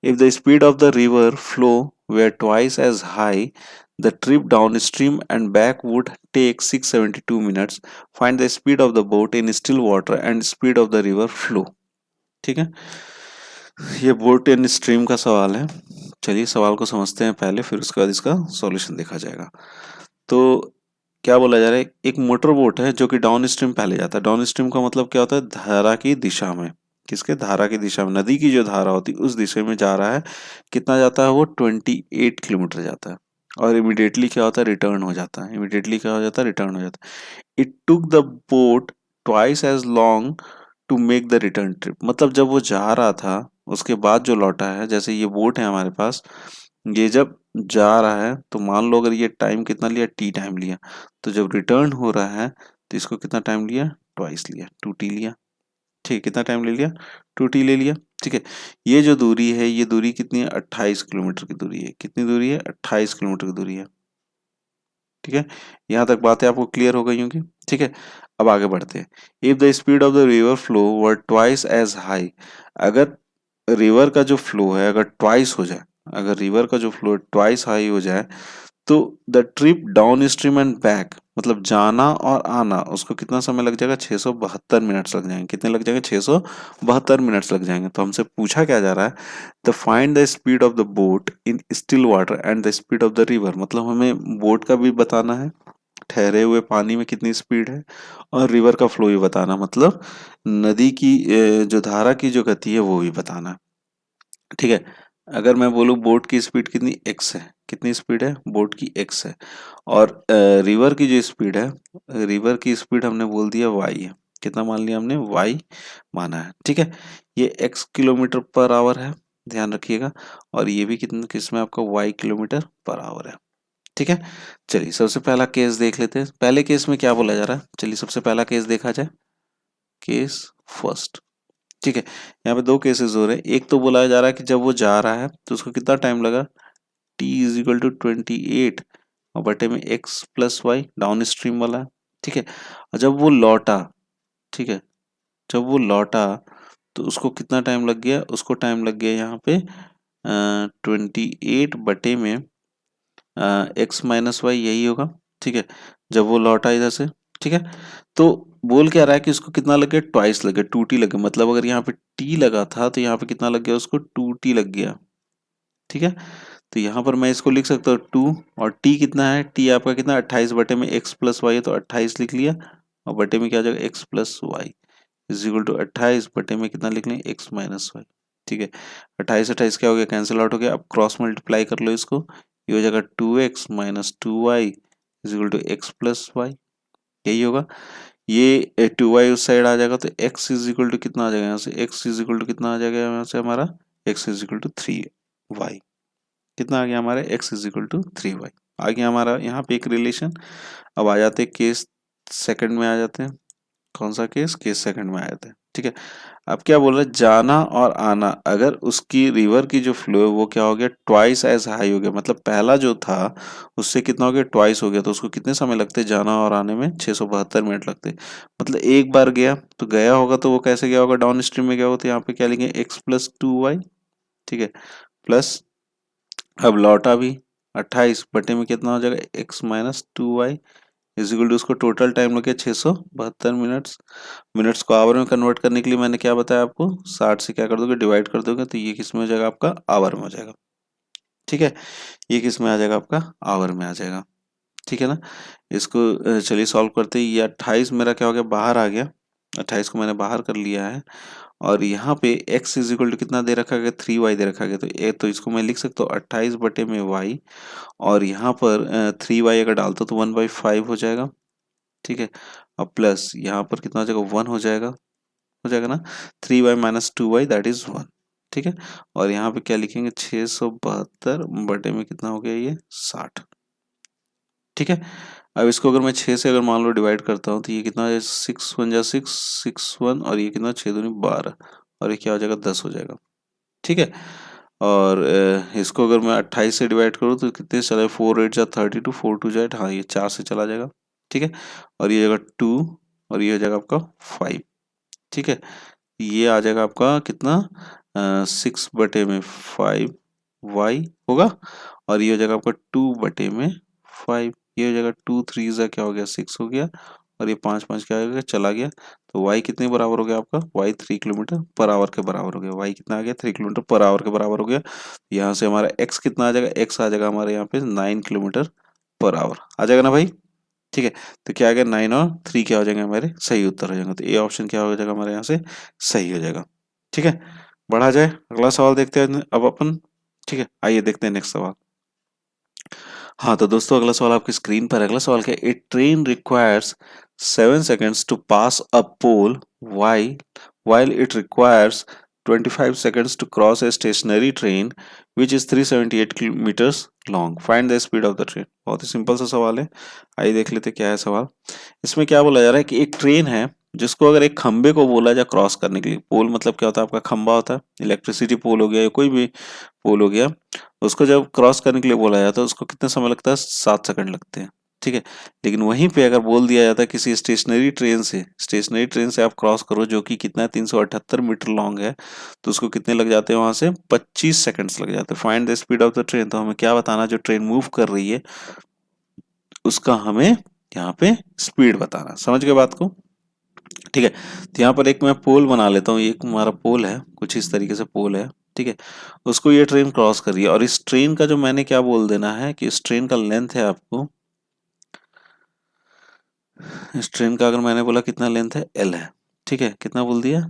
If the speed of the river flow were twice as high, the trip downstream and back would take 672 minutes. Find the speed of the boat in still water and speed of the river flow. ठीक है, ये boat in stream का सवाल है। चलिए सवाल को समझते हैं पहले, फिर उसके बाद इसका सॉल्यूशन देखा जाएगा। तो क्या बोला जा रहा है, एक मोटर बोट है जो कि डाउन स्ट्रीम पहले जाता है। डाउन स्ट्रीम का मतलब क्या होता है, धारा की दिशा में। किसके, धारा की दिशा में, नदी की जो धारा होती है उस दिशा में जा रहा है। कितना जाता है वो, 28 किलोमीटर जाता है। और इमिडिएटली क्या होता है, रिटर्न हो जाता है। इमिडिएटली क्या हो जाता है, रिटर्न हो जाता है। It took the boat twice as long to make the return trip, मतलब जब वो जा रहा था उसके बाद जो लौटा है, जैसे ये बोट है हमारे पास, ये जब जा रहा है तो मान लो अगर ये टाइम कितना लिया, टी टाइम लिया, तो जब रिटर्न हो रहा है तो इसको कितना टाइम लिया, ट्वाइस लिया, 2t लिया। ठीक है, कितना टाइम ले लिया, 2t ले लिया। ठीक है, ये जो दूरी है, ये दूरी कितनी है, 28 किलोमीटर की दूरी है। कितनी दूरी है, 28 किलोमीटर की दूरी है। ठीक है, यहाँ तक बातें आपको क्लियर हो गई होंगी। ठीक है, अब आगे बढ़ते हैं। If the speed of the river flow were twice as high, अगर रिवर का जो फ्लो है अगर ट्वाइस हो जाए, अगर रिवर का जो फ्लो ट्वाइस हाई हो जाए, तो the trip down stream and back, मतलब जाना और आना, उसको कितना समय लग जाएगा, 672 मिनट्स लग जाएंगे। कितने लग जाएंगे, 672 मिनट्स लग जाएंगे। तो हमसे पूछा क्या जा रहा है, the find the speed of the boat in still water and the speed of the river, मतलब हमें बोट का भी बताना है, ठहरे हुए पानी में कितनी स्पीड है, और रिवर का फ्लो भी बताना, मतलब नदी की जो धारा की जो गति है वो भी बताना है। ठीक है, अगर मैं बोलूँ बोट की स्पीड कितनी, एक्स है, कितनी स्पीड है बोट की, एक्स है, और रिवर की जो स्पीड है, रिवर की स्पीड हमने बोल दिया वाई है। कितना मान लिया हमने, वाई माना है। ठीक है, ये एक्स किलोमीटर पर आवर है, ध्यान रखिएगा, और ये भी कितना, किसमें आपका वाई किलोमीटर पर आवर है। ठीक है, चलिए सबसे पहला केस देख लेते हैं। पहले केस में क्या बोला जा रहा है, चलिए सबसे पहला केस देखा जाए, केस फर्स्ट। ठीक है, यहाँ पे दो केसेस हो रहे हैं। एक तो बोला जा रहा है कि जब वो जा रहा है तो उसको कितना टाइम लगा, t इज इक्वल टू 28 और बटे में x plus y, downstream वाला है। ठीक है, और जब वो लौटा, ठीक है, जब वो लौटा तो उसको कितना टाइम लग गया, उसको टाइम लग गया यहाँ पे 28 बटे में x माइनस वाई, यही होगा। ठीक है, जब वो लौटा इधर से। ठीक है, तो बोल क्या रहा है कि उसको कितना लग गया, ट्वाइस लग गया, 2t लग गया, मतलब अगर यहाँ पे t लगा था तो यहाँ पे कितना लग गया, उसको 2t लग गया। ठीक है, तो यहाँ पर मैं इसको लिख सकता हूँ 2, और t कितना है, t आपका कितना, 28 बटे में x प्लस वाई है, तो 28 लिख लिया, और बटे में क्या आ जाएगा, x plus y is equal to 28 बटे में कितना लिख लें, x माइनस वाई। ठीक है, 28 28 क्या हो गया, कैंसिल आउट हो गया। अब क्रॉस मल्टीप्लाई कर लो इसको, ये हो जाएगा 2x minus 2y is equal to x plus y, यही होगा। ये 2y उस साइड आ जाएगा तो x इज इक्वल टू कितना आ जाएगा, यहाँ से x इज इक्वल टू कितना आ जाएगा, यहाँ से हमारा x is equal to 3y। कितना आ गया हमारे, x is equal to 3y। आ गया हमारा यहाँ पे एक रिलेशन। अब आ जाते हैं केस सेकंड में, आ जाते हैं। कौन सा केस, केस सेकंड में आ जाते हैं। ठीक है, अब क्या बोल रहा है, जाना और आना, अगर उसकी रिवर की जो फ्लो है वो क्या हो गया, ट्वाइस एज हाई हो गया, मतलब पहला जो था उससे कितना हो गया, ट्वाइस हो गया, तो उसको कितने समय लगते, जाना और आने में 672 मिनट लगते। मतलब एक बार गया तो गया होगा, तो वो कैसे गया होगा, डाउन स्ट्रीम में गया होगा, तो यहाँ पे क्या लिखेंगे, एक्स प्लस 2y। ठीक है, प्लस अब लौटा भी 28 बटे में कितना हो जाएगा, x minus 2y is equal to, उसको टोटल टाइम लगे 672 मिनट्स। मिनट्स को आवर में कन्वर्ट करने के लिए मैंने क्या बताया आपको, 60 से क्या कर दोगे, डिवाइड कर दोगे, तो ये किस में हो जाएगा, आपका आवर में हो जाएगा। ठीक है, ये किस में आ जाएगा, आपका आवर में आ जाएगा। ठीक है ना, इसको चलिए सॉल्व करते हैं। ये 28 मेरा क्या हो गया, बाहर आ गया, 28 को मैंने बाहर कर लिया है, और यहाँ पे x इज इक्वल टू कितना दे रखा गया, 3y दे रखा गया, तो तो इसको मैं लिख सकता हूँ 28 बटे में y, और यहाँ पर 3y अगर डालता तो 1/5 हो जाएगा। ठीक है, अब प्लस यहाँ पर कितना हो जाएगा, 1 हो जाएगा, हो जाएगा ना, 3y minus 2y that is 1। ठीक है, और यहाँ पे क्या लिखेंगे, 672 बटे में कितना हो गया ये 60। ठीक है, अब इसको अगर मैं 6 से अगर मान लो डिवाइड करता हूँ तो ये कितना है, 6 × 1 = 6, 6 1, और ये कितना 6 दूनी 12, और ये क्या हो जाएगा 10 हो जाएगा। ठीक है, और इसको अगर मैं 28 से डिवाइड करूँ तो कितने से चला, 4 8 जा 32, 4 2 जा, हाँ ये 4 से चला जाएगा। ठीक है, और ये जगह 2, और ये हो जाएगा आपका 5। ठीक है, ये आ जाएगा आपका कितना, 6/5y होगा, और ये हो जाएगा आपका 2/5, ये हो जाएगा 2 3 जा क्या हो गया 6 हो गया, और ये 5 5 क्या हो गया चला गया। तो y कितने बराबर हो गया आपका, y 3 किलोमीटर पर आवर के बराबर हो गया, y कितना आ गया 3 किलोमीटर पर आवर के बराबर हो गया। यहाँ से हमारा x कितना आ जाएगा, x आ जाएगा हमारे यहाँ पे 9 किलोमीटर पर आवर आ जाएगा ना भाई। ठीक है, तो क्या आ गया 9 और 3 क्या हो जाएंगे हमारे सही उत्तर हो जाएंगे, तो ए ऑप्शन क्या हो जाएगा हमारे यहाँ से सही हो जाएगा। ठीक है, बढ़ा जाए, अगला सवाल देखते हैं अब अपन। ठीक है, आइए देखते हैं नेक्स्ट सवाल। हाँ तो दोस्तों अगला सवाल आपकी स्क्रीन पर है। अगला सवाल क्या है, a train requires 7 seconds to pass a pole while it requires 25 seconds to cross a stationary train which is 378 meters long. Find the speed of the train. बहुत ही सिंपल सा सवाल है, आइए देख लेते क्या है सवाल। इसमें क्या बोला जा रहा है कि एक ट्रेन है जिसको अगर एक खंबे को बोला जाए क्रॉस करने के लिए, पोल मतलब क्या होता है आपका खंबा होता है, इलेक्ट्रिसिटी पोल हो गया या कोई भी पोल हो गया, उसको जब क्रॉस करने के लिए बोला जाता है उसको कितना समय लगता है, 7 सेकंड लगते हैं। ठीक है, लेकिन वहीं पे अगर बोल दिया जाता है किसी स्टेशनरी ट्रेन से आप क्रॉस करो जो कि कितना है 378 मीटर लॉन्ग है, तो उसको कितने लग जाते हैं वहां से 25 सेकंड्स लग जाते हैं। Find the speed of the train, तो हमें क्या बताना, जो ट्रेन मूव कर रही है उसका हमें यहाँ पे स्पीड बताना। समझ गए बात को। ठीक है, तो यहाँ पर एक मैं पोल बना लेता हूँ, एक हमारा पोल है, कुछ इस तरीके से पोल है। ठीक है, उसको ये ट्रेन क्रॉस कर रही है, और इस ट्रेन का जो मैंने क्या बोल देना है कि इस ट्रेन का लेंथ है आपको, इस ट्रेन का अगर मैंने बोला कितना लेंथ है एल है। ठीक है, कितना बोल दिया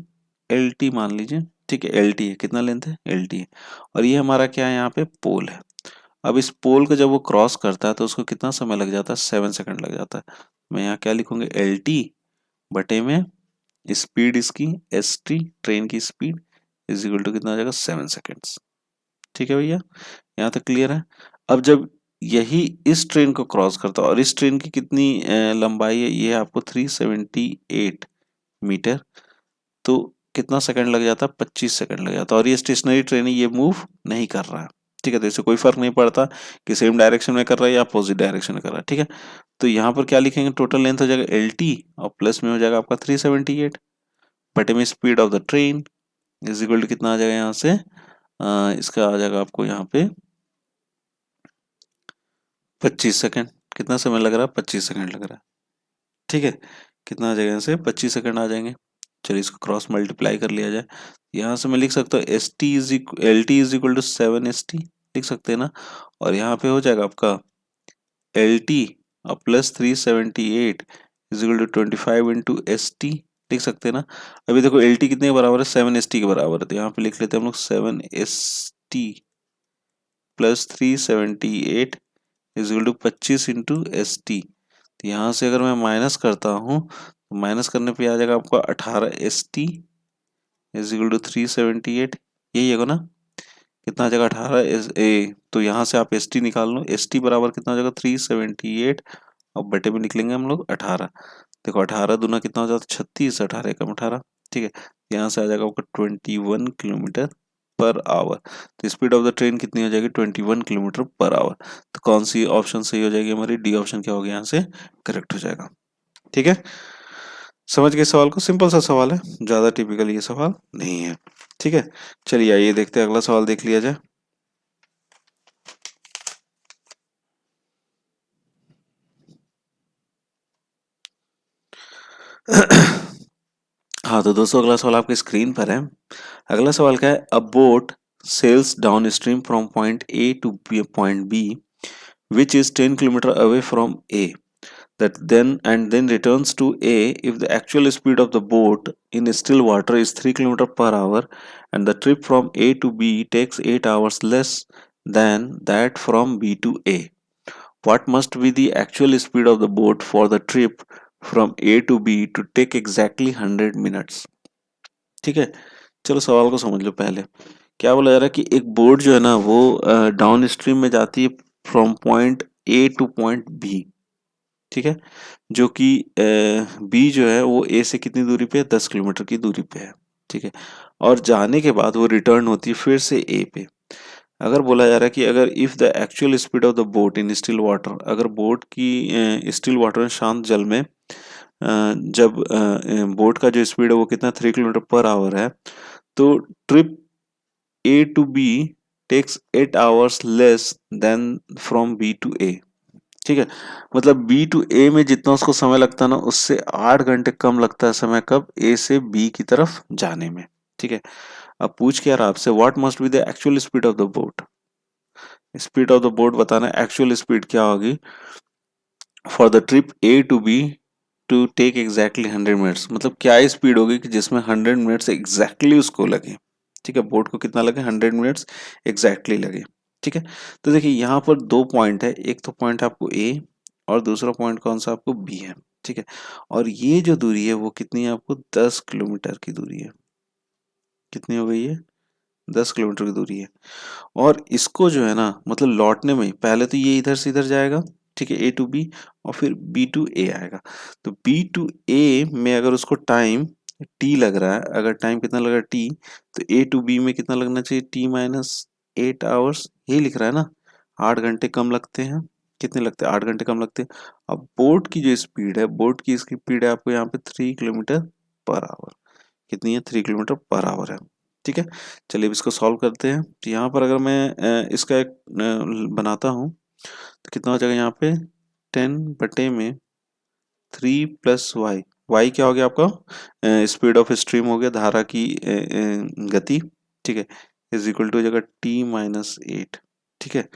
एल टी मान लीजिए। ठीक है, एल टी है, कितना लेंथ है एल टी है, और ये हमारा क्या है यहाँ पे पोल है। अब इस पोल को जब वो क्रॉस करता है तो उसको कितना समय लग जाता है, 7 सेकंड लग जाता है। मैं यहाँ क्या लिखूंगा, एल टी बटे में स्पीड इसकी एस टी, ट्रेन की स्पीड इज इक्वल टू कितना आ जाएगा 7 सेकेंड्स। ठीक है भैया, यहाँ तक क्लियर है। अब जब यही इस ट्रेन को क्रॉस करता है, और इस ट्रेन की कितनी लंबाई है, ये आपको 378 मीटर, तो कितना सेकंड लग जाता है, 25 सेकंड लग जाता है, और ये स्टेशनरी ट्रेन है, ये मूव नहीं कर रहा है। ठीक है, तो इससे कोई फर्क नहीं पड़ता कि सेम डायरेक्शन में कर रहा है या अपोजिट डायरेक्शन में कर रहा है। ठीक है, तो यहाँ पर क्या लिखेंगे, टोटल लेंथ हो जाएगा एल टी, और प्लस में हो जाएगा आपका 378 बटे में speed of the train is equal to कितना आ जाएगा यहाँ से, इसका आ जाएगा आपको यहाँ पे 25 सेकंड। कितना समय लग रहा है, 25 सेकंड लग रहा है। ठीक है, कितना आ जाएगा यहाँ से 25 सेकंड आ जाएंगे। चलिए इसको क्रॉस मल्टीप्लाई कर लिया जाए, यहाँ से मैं लिख सकता हूँ S T is L T is equal to 7 ST, लिख सकते हैं ना। और यहाँ पे हो जाएगा आपका एल टी और plus 378 is equal to 25 × ST, लिख सकते हैं ना। अभी देखो एल टी कितने के बराबर है, 7 ST के बराबर है, तो यहाँ पे लिख लेते हैं हम लोग 7 ST plus 378 is equal to 25 × ST। तो यहाँ से अगर मैं माइनस करता हूँ तो माइनस करने पे आ जाएगा आपका 18 ST इज इक्वल टू 378, यही है ना। कितना आ जाएगा 18 तो यहाँ से आप एस टी निकाल लो, एस टी बराबर कितना हो जाएगा 378, और बटे में निकलेंगे हम लोग 18। देखो 18 दूना कितना हो जाता है 36, 18 एकम 18। ठीक है, यहाँ से आ जाएगा आपका 21 किलोमीटर पर आवर। तो स्पीड ऑफ द ट्रेन कितनी हो जाएगी 21 किलोमीटर पर आवर। तो कौन सी ऑप्शन सही हो जाएगी हमारी, डी ऑप्शन क्या होगा यहाँ से करेक्ट हो जाएगा। ठीक है, समझ गए सवाल को, सिंपल सा सवाल है, ज्यादा टिपिकल ये सवाल नहीं है। ठीक है, चलिए आइए देखते हैं अगला सवाल देख लिया जाए। हाँ तो दोस्तों अगला सवाल आपके स्क्रीन पर है। अगला सवाल क्या है, a boat sails downstream from point A to point B which is 10 kilometer away from A, that then returns to A if the actual speed of the boat in still water is 3 kilometer per hour, and the trip from A to B takes 8 hours less than that from B to A. What must be the actual speed of the boat for the trip from A to B to take exactly 100 minutes? ठीक है, चलो सवाल को समझ लो। पहले क्या बोला जा रहा है कि एक बोट जो है ना वो डाउन स्ट्रीम में जाती है from point A to point B. ठीक है, जो कि बी जो है वो ए से कितनी दूरी पे है, 10 किलोमीटर की दूरी पे है। ठीक है, और जाने के बाद वो रिटर्न होती है फिर से ए पे। अगर बोला जा रहा है कि अगर if the actual speed of the boat in still water, अगर बोट की स्टिल वाटर में, शांत जल में, जब बोट का जो स्पीड है वो कितना 3 किलोमीटर पर आवर है, तो trip A to B takes 8 hours less than from B to A. ठीक है, मतलब बी टू ए में जितना उसको समय लगता है ना, उससे 8 घंटे कम लगता है समय कब, ए से बी की तरफ जाने में। ठीक है, अब पूछ के यार आपसे what must be the actual speed of the boat. Speed of the boat बताना है, एक्चुअल स्पीड क्या होगी for the trip A to B to take exactly 100 minutes. मतलब क्या स्पीड होगी कि जिसमें 100 मिनट्स एग्जैक्टली उसको लगे। ठीक है, बोट को कितना लगे, 100 मिनट्स एग्जैक्टली लगे। ठीक है, तो देखिए यहाँ पर दो पॉइंट है, एक तो पॉइंट आपको ए और दूसरा पॉइंट कौन सा आपको बी है। ठीक है, और ये जो दूरी है वो कितनी है आपको, 10 किलोमीटर की दूरी है। कितनी हो गई है, 10 किलोमीटर की दूरी है। और इसको जो है ना, मतलब लौटने में पहले तो ये इधर से इधर जाएगा। ठीक है, ए टू बी, और फिर बी टू ए आएगा। तो बी टू ए में अगर उसको टाइम टी लग रहा है, अगर टाइम कितना लग रहा है टी, तो ए टू बी में कितना लगना चाहिए, T-8 आवर्स, यही लिख रहा है ना। 8 घंटे कम लगते हैं। कितने लगते हैं, 8 घंटे कम लगते हैं। अब बोट की जो स्पीड है, बोट की स्पीड है आपको यहाँ पे 3 किलोमीटर पर आवर। कितनी है, 3 किलोमीटर पर आवर है। ठीक है, चलिए अब इसको सॉल्व करते हैं। तो यहाँ पर अगर मैं इसका एक बनाता हूँ, तो कितना हो जाएगा यहाँ पे, 10/3 + y। y क्या हो गया आपका, स्पीड ऑफ स्ट्रीम हो गया, धारा की गति। ठीक है, इज इक्वल टू हो जाएगा T-8। ठीक है,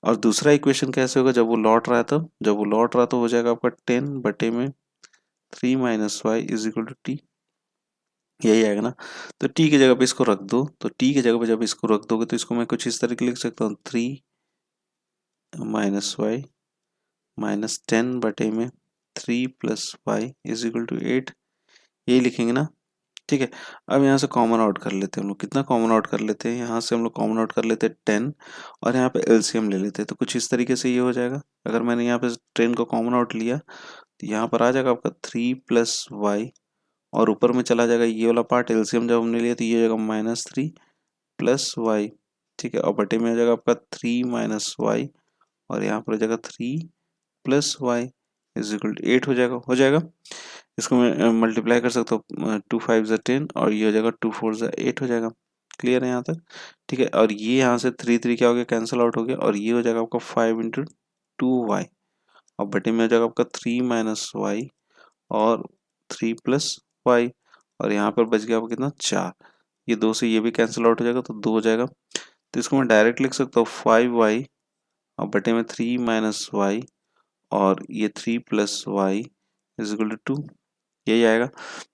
और दूसरा इक्वेशन कैसे होगा, जब वो लौट रहा है, तब जब वो लौट रहा तो हो जाएगा आपका 10/3 - y is equal to T. यही आएगा ना। तो टी की जगह पे इसको रख दो, तो टी की जगह पे जब इसको रख दोगे तो इसको मैं कुछ इस तरीके लिख सकता हूँ, 3 - y - 10/3 + y is equal to 8। यही लिखेंगे ना। ठीक है, अब यहाँ से कॉमन आउट कर लेते हैं हम लोग। कितना कॉमन आउट कर लेते हैं, यहाँ से हम लोग कॉमन आउट कर लेते हैं 10, और यहाँ पे एलसीएम ले लेते हैं। तो कुछ इस तरीके से ये हो जाएगा। अगर मैंने यहाँ पे 10 को कॉमन आउट लिया, तो यहाँ पर आ जाएगा आपका 3 + y, और ऊपर में चला जाएगा ये वाला पार्ट, एलसीएम जब हमने लिया तो ये हो जाएगा -3 + y। ठीक है, और बटे में हो जाएगा आपका 3 - y, और यहाँ पर हो जाएगा 3 + y इज इक्वल टू 8 हो जाएगा। इसको मैं मल्टीप्लाई कर सकता हूँ, 2 5 = 10, और ये हो जाएगा 2 4 = 8 हो जाएगा। क्लियर है यहाँ तक। ठीक है, और ये यहाँ से 3 क्या हो गया, कैंसिल आउट हो गया, और ये हो जाएगा आपका 5 × 2y, और बटे में हो जाएगा आपका 3 - y और 3 + y, और यहाँ पर बच गया आपका कितना, 4। ये 2 से ये भी कैंसिल आउट हो जाएगा, तो 2 हो जाएगा। तो इसको मैं डायरेक्ट लिख सकता हूँ 5y और बटे में 3 - y, और ये 3 + y इज इक्वल टू 2। यही आएगा।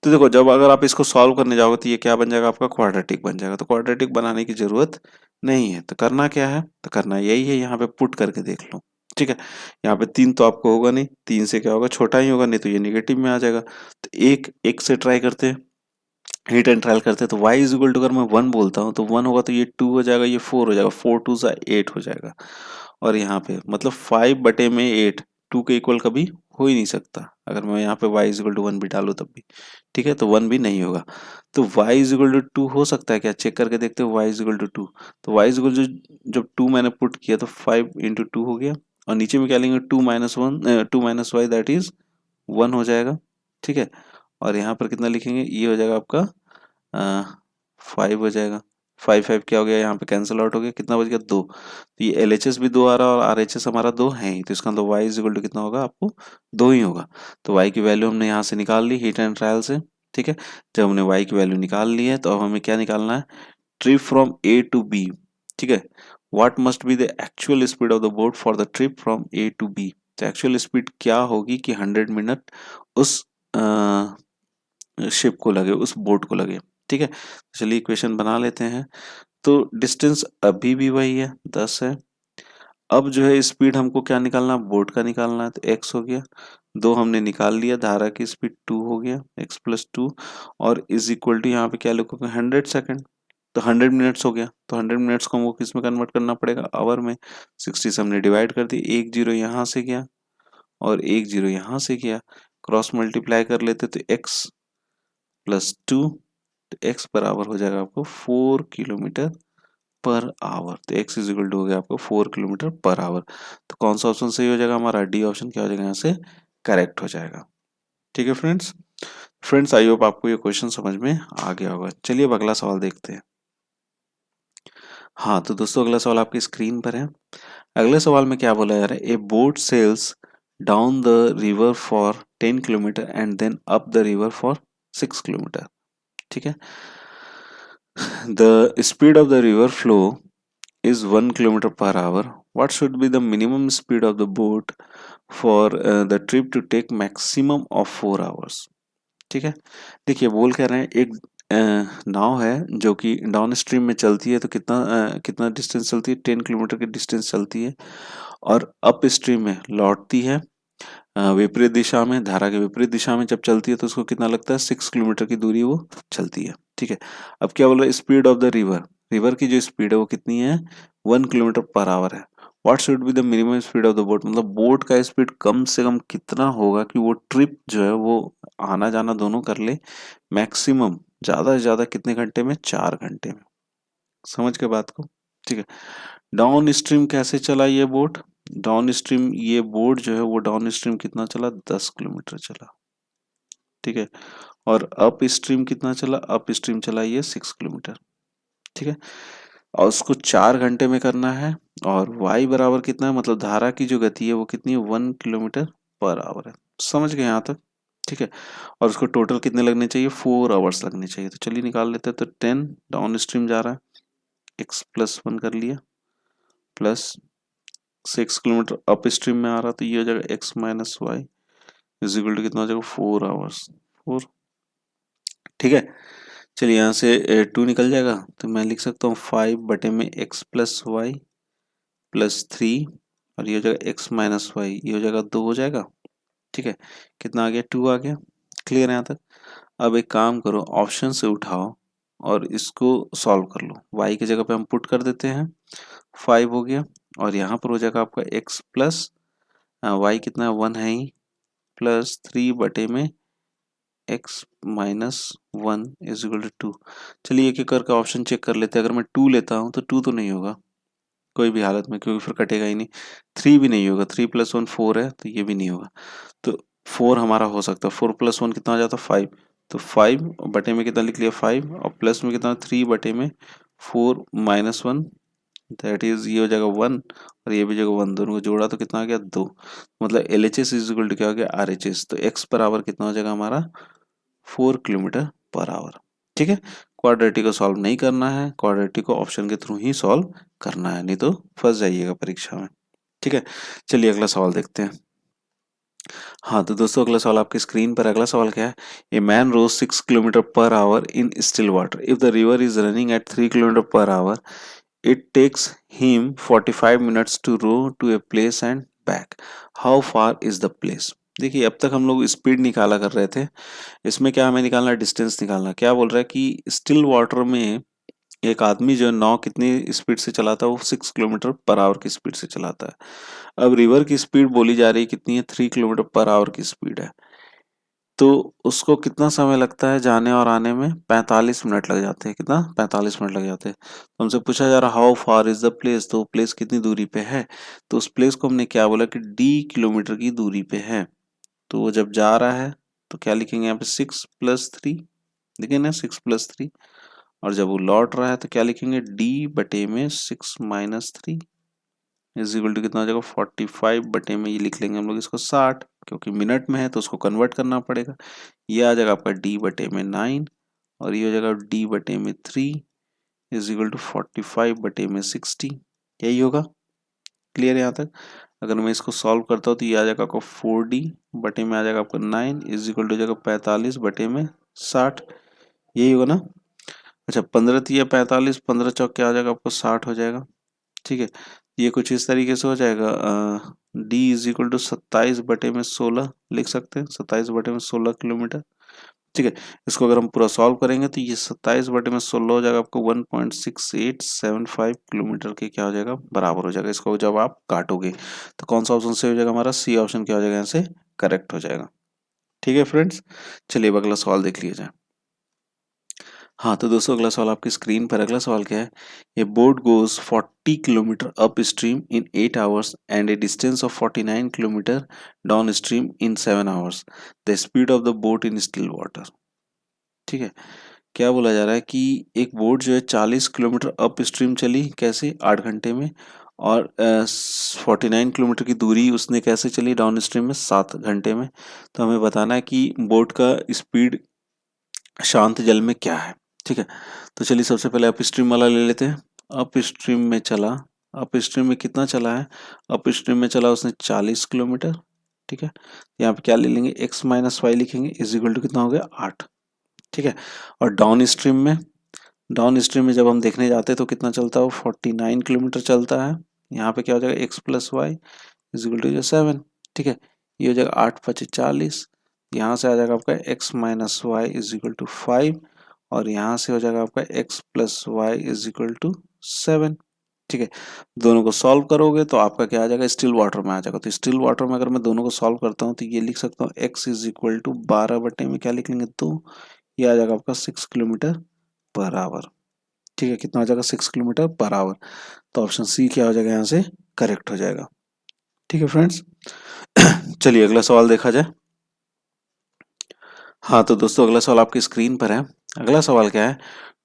तो देखो, जब अगर आप इसको सॉल्व करने जाओगे तो ये क्या बन जाएगा आपका, क्वाड्रेटिक बन जाएगा। तो क्वाड्रेटिक बनाने की जरूरत नहीं है। तो करना क्या है, तो करना यही है, यहाँ पे पुट करके देख लो। ठीक है, यहाँ पे 3 तो आपको होगा नहीं, 3 से क्या होगा, छोटा ही होगा, नहीं तो ये निगेटिव में आ जाएगा। तो एक एक से ट्राई करते हैं, हिट एंड ट्रायल करते हैं। तो y इज इक्वल टू, अगर मैं 1 बोलता हूँ तो 1 होगा, तो ये 2 हो जाएगा, ये 4 हो जाएगा, 4 × 2 = 8 हो जाएगा। और यहाँ पे मतलब 5/8, 2 के इक्वल कभी हो ही नहीं सकता। अगर मैं यहाँ पे y इज इक्वल टू 1 भी डालूँ तब भी। ठीक है, तो 1 भी नहीं होगा। तो y इज इक्वल टू 2 हो सकता है क्या, चेक करके देखते हो। y इज इक्वल टू 2, तो y इज इक्वल टू, जब 2 मैंने पुट किया तो 5 × 2 हो गया, और नीचे में क्या लेंगे, 2 - y दैट इज 1 हो जाएगा। ठीक है, और यहाँ पर कितना लिखेंगे, ये हो जाएगा आपका 5 हो जाएगा। 5 क्या हो गया, यहाँ पे कैंसिल आउट हो गया, कितना बच गया, 2। तो ये LHS भी 2 आ रहा है, और RHS हमारा 2 है ही, तो इसका मतलब y इज इक्वल टू कितना होगा, आपको 2 ही होगा। तो y की वैल्यू हमने यहाँ से निकाल ली हिट एंड ट्रायल से। ठीक है, जब हमने y की वैल्यू निकाल ली है, तो अब हमें क्या निकालना है, trip from A to B. ठीक है, what must be the actual speed of the boat for the trip from A to B. तो एक्चुअल स्पीड क्या होगी कि 100 मिनट उस शिप को लगे, उस बोट को लगे। ठीक है, तो चलिए इक्वेशन बना लेते हैं। तो डिस्टेंस अभी भी वही है, 10 है। अब जो है स्पीड हमको क्या निकालना, बोट का निकालना है, तो x हो गया, 2 हमने निकाल लिया, धारा की स्पीड 2 हो गया, x प्लस 2, और इज इक्वल टू यहाँ पे क्या लिखोगे 100 सेकेंड, तो 100 मिनट्स हो गया। तो 100 मिनट्स को हमको किस में कन्वर्ट करना पड़ेगा, आवर में। 60 से हमने डिवाइड कर दी, एक जीरो यहाँ से गया और एक जीरो यहाँ से गया, क्रॉस मल्टीप्लाई कर लेते तो x प्लस 2, तो x बराबर हो जाएगा आपको 4 किलोमीटर पर आवर। तो x इज इक्वल टू हो गया आपको 4 किलोमीटर पर आवर। तो कौन सा ऑप्शन सही हो जाएगा हमारा, डी ऑप्शन क्या हो जाएगा यहाँ से करेक्ट हो जाएगा। ठीक है फ्रेंड्स, आई होप आपको ये क्वेश्चन समझ में आ गया होगा। चलिए अब अगला सवाल देखते हैं। हाँ तो दोस्तों अगला सवाल आपकी स्क्रीन पर है। अगले सवाल में क्या बोला जा रहा है, a boat sails down the river for 10 kilometre and then up the river for 6 kilometre. ठीक है, the speed of the river flow is 1 kilometer per hour. What should be the minimum speed of the boat for the trip to take maximum of 4 hours? ठीक है, देखिए बोल कह रहे हैं एक नाव है जो कि डाउन स्ट्रीम में चलती है, तो कितना डिस्टेंस चलती है, 10 किलोमीटर की डिस्टेंस चलती है, और अप स्ट्रीम में लौटती है विपरीत दिशा में, धारा के विपरीत दिशा में जब चलती है तो उसको कितना लगता है, 6 किलोमीटर की दूरी वो चलती है। ठीक है, अब क्या बोल रहा है, speed of the river, river की जो स्पीड है वो कितनी है, 1 किलोमीटर पर आवर है। What should be the minimum speed of the boat, मतलब बोट का स्पीड कम से कम कितना होगा कि वो ट्रिप जो है वो आना जाना दोनों कर ले, मैक्सिमम ज्यादा से ज्यादा कितने घंटे में, 4 घंटे में। समझ के बात को। ठीक है, डाउन स्ट्रीम कैसे चला ये बोट, डाउन स्ट्रीम ये बोट जो है वो डाउन स्ट्रीम कितना चला, 10 किलोमीटर चला। ठीक है, और अप स्ट्रीम कितना चला, अप स्ट्रीम चला ये 6 किलोमीटर। ठीक है, और उसको 4 घंटे में करना है, और y बराबर कितना है, मतलब धारा की जो गति है वो कितनी है, 1 किलोमीटर पर आवर है। समझ गए यहाँ तक। ठीक है, और उसको टोटल कितने लगने चाहिए, 4 आवर्स लगने चाहिए। तो चलिए निकाल लेते हैं, तो 10 डाउन स्ट्रीम जा रहा है, x प्लस 1 कर लिया, प्लस 6 किलोमीटर अप स्ट्रीम में आ रहा, तो ये हो जाएगा x minus y is equal to कितना हो जाएगा, 4 आवर्स, 4। ठीक है, चलिए यहाँ से 2 निकल जाएगा, तो मैं लिख सकता हूँ 5 में x प्लस वाई प्लस 3, और ये हो जाएगा x माइनस वाई, ये हो जाएगा 2 हो जाएगा। ठीक है, कितना आ गया, 2 आ गया। क्लियर है यहाँ तक। अब एक काम करो, ऑप्शन से उठाओ और इसको सॉल्व कर लो। y की जगह पे हम पुट कर देते हैं, 5 हो गया, और यहाँ पर हो जाएगा आपका x प्लस वाई कितना है, 1 है ही, plus 3 x minus 1 is equal to 2। चलिए एक एक करके ऑप्शन चेक कर लेते हैं। अगर मैं 2 लेता हूँ तो 2 तो नहीं होगा कोई भी हालत में, क्योंकि फिर कटेगा ही नहीं। 3 भी नहीं होगा, 3 प्लस 1 4 है, तो ये भी नहीं होगा। तो 4 हमारा हो सकता है, 4 प्लस 1 कितना हो जाता है, 5। तो 5 बटे में कितना लिख लिया, 5, और प्लस में कितना, 3 बटे में 4 माइनस 1, दैट इज ये हो जाएगा 1, और ये भी जगह 1, दोनों को जोड़ा तो कितना आ गया, 2। मतलब L H S is equal to क्या हो गया, आर एच एस। तो एक्स पर आवर कितना हो जाएगा हमारा, 4 किलोमीटर पर आवर। ठीक है, क्वाड्रेटिक को सॉल्व नहीं करना है, क्वाड्रेटिक को ऑप्शन के थ्रू ही सॉल्व करना है, नहीं तो फंस जाइएगा परीक्षा में। ठीक है, चलिए अगला सवाल देखते हैं। हाँ तो दोस्तों अगला सवाल आपकी स्क्रीन पर, अगला सवाल क्या है, a man rows 6 kilometre per hour in still water, if the river is running at 3 kilometre per hour, it takes him 45 minutes to row to a place and back, how far is the place. देखिए अब तक हम लोग speed निकाला कर रहे थे, इसमें क्या हमें निकालना है, डिस्टेंस निकालना। क्या बोल रहा है कि स्टिल वाटर में एक आदमी जो है नाव कितनी स्पीड से चलाता है, वो 6 किलोमीटर पर आवर की स्पीड से चलाता है। अब रिवर की स्पीड बोली जा रही है कितनी है, 3 किलोमीटर पर आवर की स्पीड है। तो उसको कितना समय लगता है जाने और आने में, 45 मिनट लग जाते हैं। कितना, 45 मिनट लग जाते हैं। तो हमसे पूछा जा रहा how far is the place, तो प्लेस कितनी दूरी पे है। तो उस प्लेस को हमने क्या बोला कि d किलोमीटर की दूरी पे है। तो वो जब जा रहा है तो क्या लिखेंगे यहाँ पे, 6 प्लस 3, देखिए ना 6 प्लस 3, और जब वो लौट रहा है तो क्या लिखेंगे, d बटे में 6 माइनस 3 इज इक्वल टू कितना हो जाएगा, 45 बटे में ये लिख लेंगे हम लोग इसको 60, क्योंकि मिनट में है तो उसको कन्वर्ट करना पड़ेगा। ये आ जाएगा आपका d बटे में 9, और ये हो जाएगा d बटे में 3 इज इक्वल टू 45 बटे में 60। यही होगा। क्लियर है यहाँ तक। अगर मैं इसको सॉल्व करता हूँ तो ये आ जाएगा आपका 4d बटे में आ जाएगा आपका 9 इज इक्वल टू जाएगा 45 बटे में 60। यही होगा ना। अच्छा 15 तिया 45, 15 चौक क्या आ जाएगा आपको 60 हो जाएगा। ठीक है, ये कुछ इस तरीके से हो जाएगा, d इज इक्वल टू 27/16 लिख सकते हैं, 27/16 किलोमीटर। ठीक है, इसको अगर हम पूरा सॉल्व करेंगे तो ये 27/16 हो जाएगा आपको 1.6875 किलोमीटर के क्या हो जाएगा, बराबर हो जाएगा। इसको जब आप काटोगे तो कौन सा ऑप्शन सही हो जाएगा, हमारा सी ऑप्शन क्या हो जाएगा, यहाँ से करेक्ट हो जाएगा। ठीक है फ्रेंड्स, चलिए अब अगला सवाल देख लिया जाए। हाँ तो दोस्तों अगला सवाल आपकी स्क्रीन पर, अगला सवाल क्या है, a boat goes 40 kilometre up stream in 8 hours and A distance of 49 kilometre down stream in 7 hours, the speed of the boat in still water. ठीक है, क्या बोला जा रहा है कि एक बोट जो है 40 किलोमीटर अप स्ट्रीम चली, कैसे, 8 घंटे में, और 49 किलोमीटर की दूरी उसने कैसे चली डाउन स्ट्रीम में, 7 घंटे में। तो हमें बताना है कि बोट का स्पीड शांत जल में क्या है। ठीक है, तो चलिए सबसे पहले अप स्ट्रीम वाला ले लेते हैं। अप स्ट्रीम में चला, अप स्ट्रीम में कितना चला है, अप स्ट्रीम में चला उसने 40 किलोमीटर। ठीक है, यहाँ पे क्या ले लेंगे, x माइनस वाई लिखेंगे, इज इक्वल टू कितना हो गया, 8। ठीक है, और डाउन स्ट्रीम में, डाउन स्ट्रीम में जब हम देखने जाते हैं तो कितना चलता है, वो 49 किलोमीटर चलता है। यहाँ पे क्या हो जाएगा, x plus y is equal to 7। ठीक है, ये हो जाएगा 8×5=40। यहाँ से आ जाएगा आपका x minus y is equal to 5, और यहाँ से हो जाएगा आपका x plus y is equal to 7। ठीक है, दोनों को सॉल्व करोगे तो आपका क्या आ जाएगा, स्टिल वाटर में आ जाएगा। तो स्टिल वाटर में अगर मैं दोनों को सॉल्व करता हूँ तो ये लिख सकता हूँ x इज इक्वल टू 12 बटे में क्या लिख लेंगे, 2। ये आ जाएगा आपका 6 किलोमीटर पर आवर। ठीक है, कितना आ जाएगा, 6 किलोमीटर पर आवर। तो ऑप्शन सी क्या हो जाएगा, यहाँ से करेक्ट हो जाएगा। ठीक है फ्रेंड्स, चलिए अगला सवाल देखा जाए। हाँ तो दोस्तों अगला सवाल आपकी स्क्रीन पर है। अगला सवाल क्या है,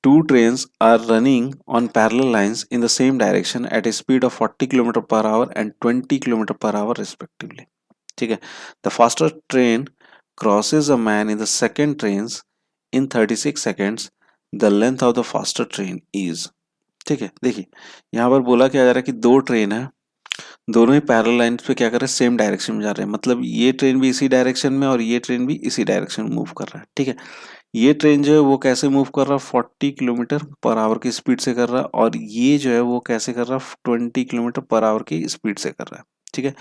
two trains are running on parallel lines in the same direction at a speed of 40 kilometre per hour and 20 kilometre per hour respectively. ठीक है, the faster train crosses a man in the second train in 36 seconds, the length of the faster train is. ठीक है, देखिए यहाँ पर बोला क्या जा रहा है कि दो ट्रेन है, दोनों ही पैरेलल लाइंस पे क्या कर रहे हैं, सेम डायरेक्शन में जा रहे हैं। मतलब ये ट्रेन भी इसी डायरेक्शन में और ये ट्रेन भी इसी डायरेक्शन में मूव कर रहा है। ठीक है, ये ट्रेन जो है वो कैसे मूव कर रहा है, 40 किलोमीटर पर आवर की स्पीड से कर रहा है, और ये जो है वो कैसे कर रहा है, 20 किलोमीटर पर आवर की स्पीड से कर रहा है। ठीक है,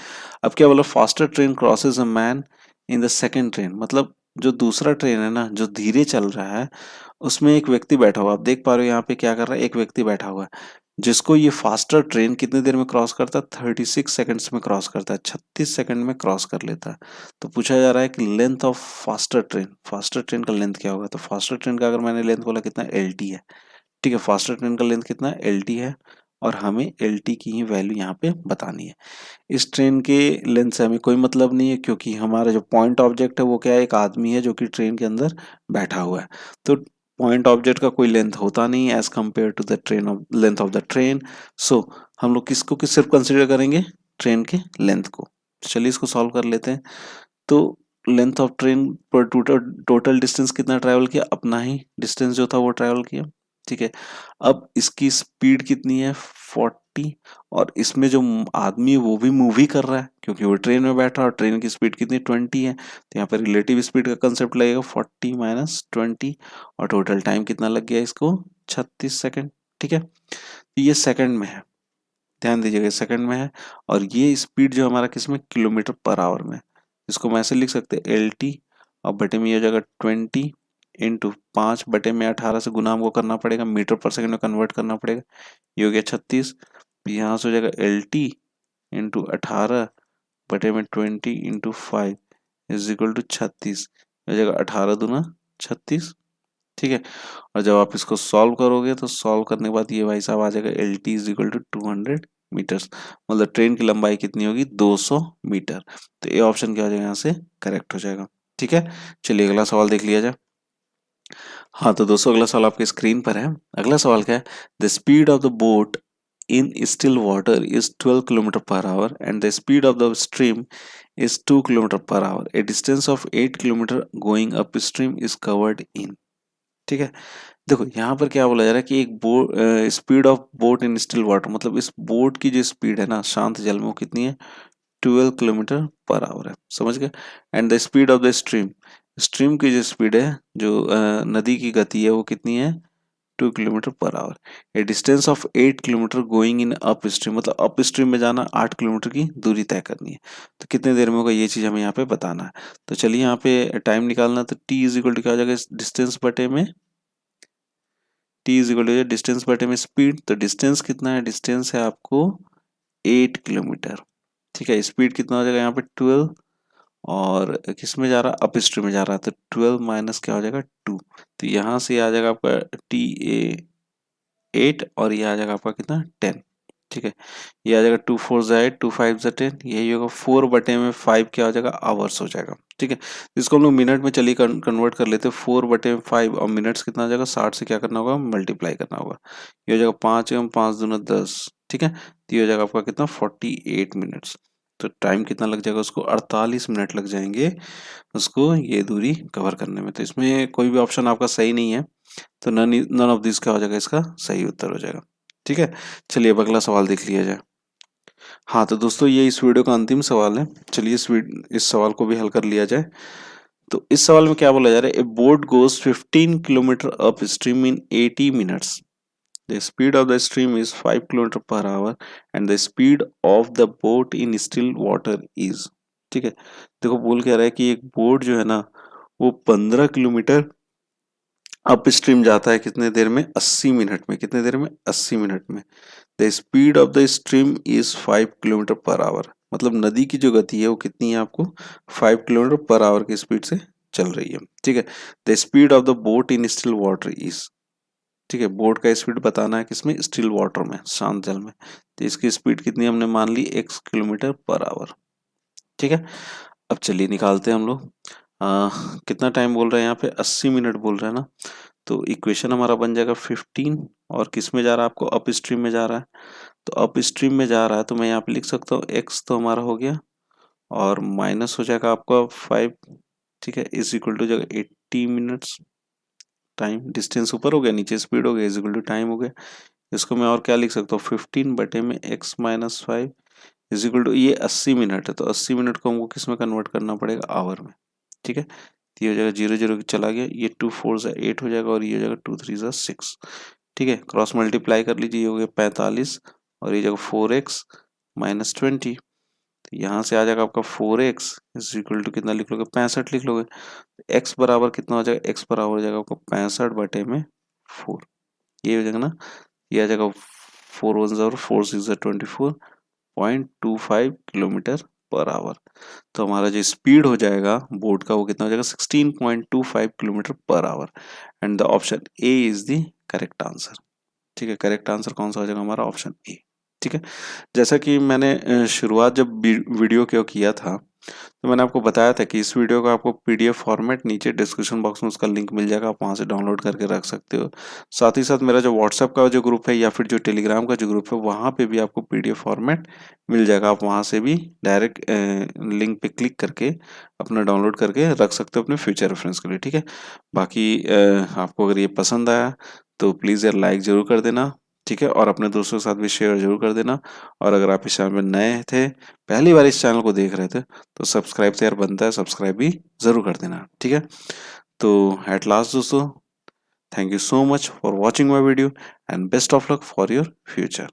अब क्या बोला, faster train crosses a man in the second train, मतलब जो दूसरा ट्रेन है ना, जो धीरे चल रहा है, उसमें एक व्यक्ति बैठा हुआ, आप देख पा रहे हो यहाँ पे क्या कर रहा है, एक व्यक्ति बैठा हुआ है, जिसको ये फास्टर ट्रेन कितनी देर में क्रॉस करता है, 36 सेकंड्स में क्रॉस करता है, 36 सेकंड में क्रॉस कर लेता है। तो पूछा जा रहा है कि length of faster train, faster train का लेंथ क्या होगा। तो फास्टर ट्रेन का अगर मैंने लेंथ बोला कितना, एल टी है। ठीक है, फास्टर ट्रेन का लेंथ कितना, एल टी है, और हमें एल टी की ही वैल्यू यहाँ पे बतानी है। इस ट्रेन के लेंथ से हमें कोई मतलब नहीं है, क्योंकि हमारा जो पॉइंट ऑब्जेक्ट है वो क्या है, एक आदमी है जो कि ट्रेन के अंदर बैठा हुआ है। तो पॉइंट ऑब्जेक्ट का कोई लेंथ होता नहीं है as compared to the train of length of the train. So हम लोग किसको किस सिर्फ कंसिडर करेंगे, ट्रेन के लेंथ को। तो चलिए इसको सॉल्व कर लेते हैं। तो लेंथ ऑफ ट्रेन पर टोटल टोटल डिस्टेंस कितना ट्रैवल किया, अपना ही डिस्टेंस जो था वो ट्रैवल किया। ठीक है, अब इसकी स्पीड कितनी है, 40, और इसमें जो आदमी है वो भी मूव ही कर रहा है क्योंकि वो ट्रेन में बैठा, और ट्रेन की स्पीड कितनी, 20 है। तो यहाँ पर रिलेटिव स्पीड का कंसेप्ट लगेगा, 40 माइनस 20, और टोटल टाइम कितना लग गया इसको, 36 सेकेंड। ठीक है, तो ये सेकंड में है, ध्यान दीजिएगा सेकंड में है, और ये स्पीड जो हमारा किसमें, किलोमीटर पर आवर में। इसको मैं ऐसे लिख सकते हैं, एल टी, और बटे में ये हो जाएगा 20 इंटू 5/18 से गुना हमको करना पड़ेगा, मीटर पर सेकंड में कन्वर्ट करना पड़ेगा। ये हो गया 36। यहाँ से हो जाएगा L T into 18/20 into 5 is equal to 36, हो जाएगा 18×2=36। ठीक है, और जब आप इसको सॉल्व करोगे तो सॉल्व करने के बाद ये भाई साहब आ जाएगा L T is equal to 200 metres, मतलब ट्रेन की लंबाई कितनी होगी, 200 मीटर। तो ये ऑप्शन क्या हो जाएगा, यहाँ से करेक्ट हो जाएगा। ठीक है, चलिए अगला सवाल देख लिया जाए। हाँ तो दोस्तों अगला सवाल आपके स्क्रीन पर है। अगला सवाल क्या है, the speed of the boat in still water is 12 kilometer per hour and the speed of the stream is 2 kilometer per hour. A distance of 8 kilometer going upstream is covered in। ठीक है, देखो यहाँ पर क्या बोला जा रहा है कि एक boat, speed of boat in still water, मतलब इस बोट की जो स्पीड है ना शांत जल में, वो कितनी है, 12 किलोमीटर पर आवर है, समझ गए। And the speed of the stream, stream की जो स्पीड है, जो नदी की गति है, वो कितनी है, 2 kilometre per our. A distance of 8 kilometre going in up stream, मतलब अप स्ट्रीम में जाना 8 किलोमीटर की दूरी तय करनी है। तो कितने देर में होगा ये चीज़ हमें यहाँ पे बताना है। तो चलिए यहाँ पे टाइम निकालना, तो टी इज इक्वल टू क्या हो जाएगा डिस्टेंस बटे में, T is equal to distance बटे में स्पीड। तो डिस्टेंस कितना है, डिस्टेंस है आपको 8 किलोमीटर, ठीक है। स्पीड कितना हो जाएगा यहाँ पे 12, और किस में जा रहा है, अप स्ट्रीम में जा रहा है, तो 12 माइनस क्या हो जाएगा 2। तो यहाँ से आ जाएगा आपका टी ए 8, और ये आ जाएगा आपका कितना 10, ठीक है। ये आ जाएगा 2 4 ज़ा 8, 2 5 ज़ा 10, यही होगा 4 बटे में 5 क्या हो जाएगा आवर्स हो जाएगा, ठीक है। इसको हम लोग मिनट में चलिए कन्वर्ट कर लेते हैं। 4 बटे में 5 और मिनट्स कितना आ जाएगा, 60 से क्या करना होगा मल्टीप्लाई करना होगा। ये हो जाएगा 5 एवं 5 दूना 10, ठीक है। तो ये हो जाएगा आपका कितना 48 मिनट्स। तो टाइम कितना लग जाएगा उसको, 48 मिनट लग जाएंगे उसको ये दूरी कवर करने में। तो इसमें कोई भी ऑप्शन आपका सही नहीं है, तो नन ऑफ दिस क्या हो जाएगा, इसका सही उत्तर हो जाएगा, ठीक है। चलिए अब अगला सवाल देख लिया जाए। हाँ तो दोस्तों ये इस वीडियो का अंतिम सवाल है, चलिए इस सवाल को भी हल कर लिया जाए। तो इस सवाल में क्या बोला जा रहा है, a boat goes 15 kilometre up stream in 80 minutes, the speed of the stream is 5 kilometre per hour and the speed of the boat in still water is, ठीक है। देखो बोल क्या रहा है कि एक बोट जो है ना वो 15 किलोमीटर अप स्ट्रीम जाता है कितने देर में, 80 मिनट में। कितने देर में, 80 मिनट में। The speed of the stream is 5 kilometre per our, मतलब नदी की जो गति है वो कितनी है आपको 5 किलोमीटर पर आवर की स्पीड से चल रही है, ठीक है। The speed of the boat in still water is, ठीक है। बोट का स्पीड बताना है किसमें, स्टिल वाटर में, शांत जल में। तो इसकी स्पीड कितनी हमने मान ली x किलोमीटर पर आवर, ठीक है। अब चलिए निकालते हैं हम लोग। कितना टाइम बोल रहे हैं यहाँ पे, 80 मिनट बोल रहे हैं ना। तो इक्वेशन हमारा बन जाएगा 15, और किस में जा रहा है आपको, अप स्ट्रीम में जा रहा है। तो अप स्ट्रीम में जा रहा है तो मैं यहाँ पे लिख सकता हूँ x तो हमारा हो गया, और माइनस हो जाएगा आपका 5, ठीक है, इज इक्वल टू जाएगा 80 मिनट्स। टाइम डिस्टेंस ऊपर हो गया, नीचे स्पीड हो गया, इज इक्वल टू टाइम हो गया। इसको मैं और क्या लिख सकता हूँ, 15 बटे में x minus 5 is equal to, ये 80 मिनट है तो 80 मिनट को हमको किस में कन्वर्ट करना पड़ेगा, आवर में, ठीक है। तो ये हो जाएगा 0 0 चला गया, ये 2 4 ज़ा 8 हो जाएगा, और ये हो जाएगा 2 3 ज़ा 6, ठीक है। क्रॉस मल्टीप्लाई कर लीजिए, ये हो गया 45, और ये जगह 4x माइनस 20। तो यहाँ से आ जाएगा आपका 4x इज इक्वल टू कितना लिख लोगे, 65 लिख लोगे। x बराबर कितना हो जाएगा, x बराबर हो जाएगा आपका 65 बटे में 4, ये हो जाएगा ना। ये आ जाएगा 4 1 ज़ा 4 6 ज़ा 24.25 किलोमीटर पर आवर। तो हमारा जो स्पीड हो जाएगा बोट का वो कितना हो जाएगा 16.25 kilometre per hour, and the option A is the correct answer, ठीक है। करेक्ट आंसर कौन सा हो जाएगा हमारा, ऑप्शन ए, ठीक है। जैसा कि मैंने शुरुआत जब वीडियो को किया था तो मैंने आपको बताया था कि इस वीडियो का आपको पीडीएफ फॉर्मेट नीचे डिस्क्रिप्शन बॉक्स में उसका लिंक मिल जाएगा, आप वहां से डाउनलोड करके रख सकते हो। साथ ही साथ मेरा जो व्हाट्सएप का जो ग्रुप है या फिर जो टेलीग्राम का जो ग्रुप है वहां पे भी आपको पीडीएफ फॉर्मेट मिल जाएगा, आप वहां से भी डायरेक्ट लिंक पे क्लिक करके अपना डाउनलोड करके रख सकते हो अपने फ्यूचर रेफरेंस के लिए, ठीक है। बाकी आपको अगर ये पसंद आया तो प्लीज़ यार लाइक ज़रूर कर देना, ठीक है, और अपने दोस्तों के साथ भी शेयर जरूर कर देना। और अगर आप इस चैनल में नए थे, पहली बार इस चैनल को देख रहे थे, तो सब्सक्राइब तो यार बनता है, सब्सक्राइब भी जरूर कर देना, ठीक है। तो एट लास्ट दोस्तों, thank you so much for watching my video and best of luck for your future.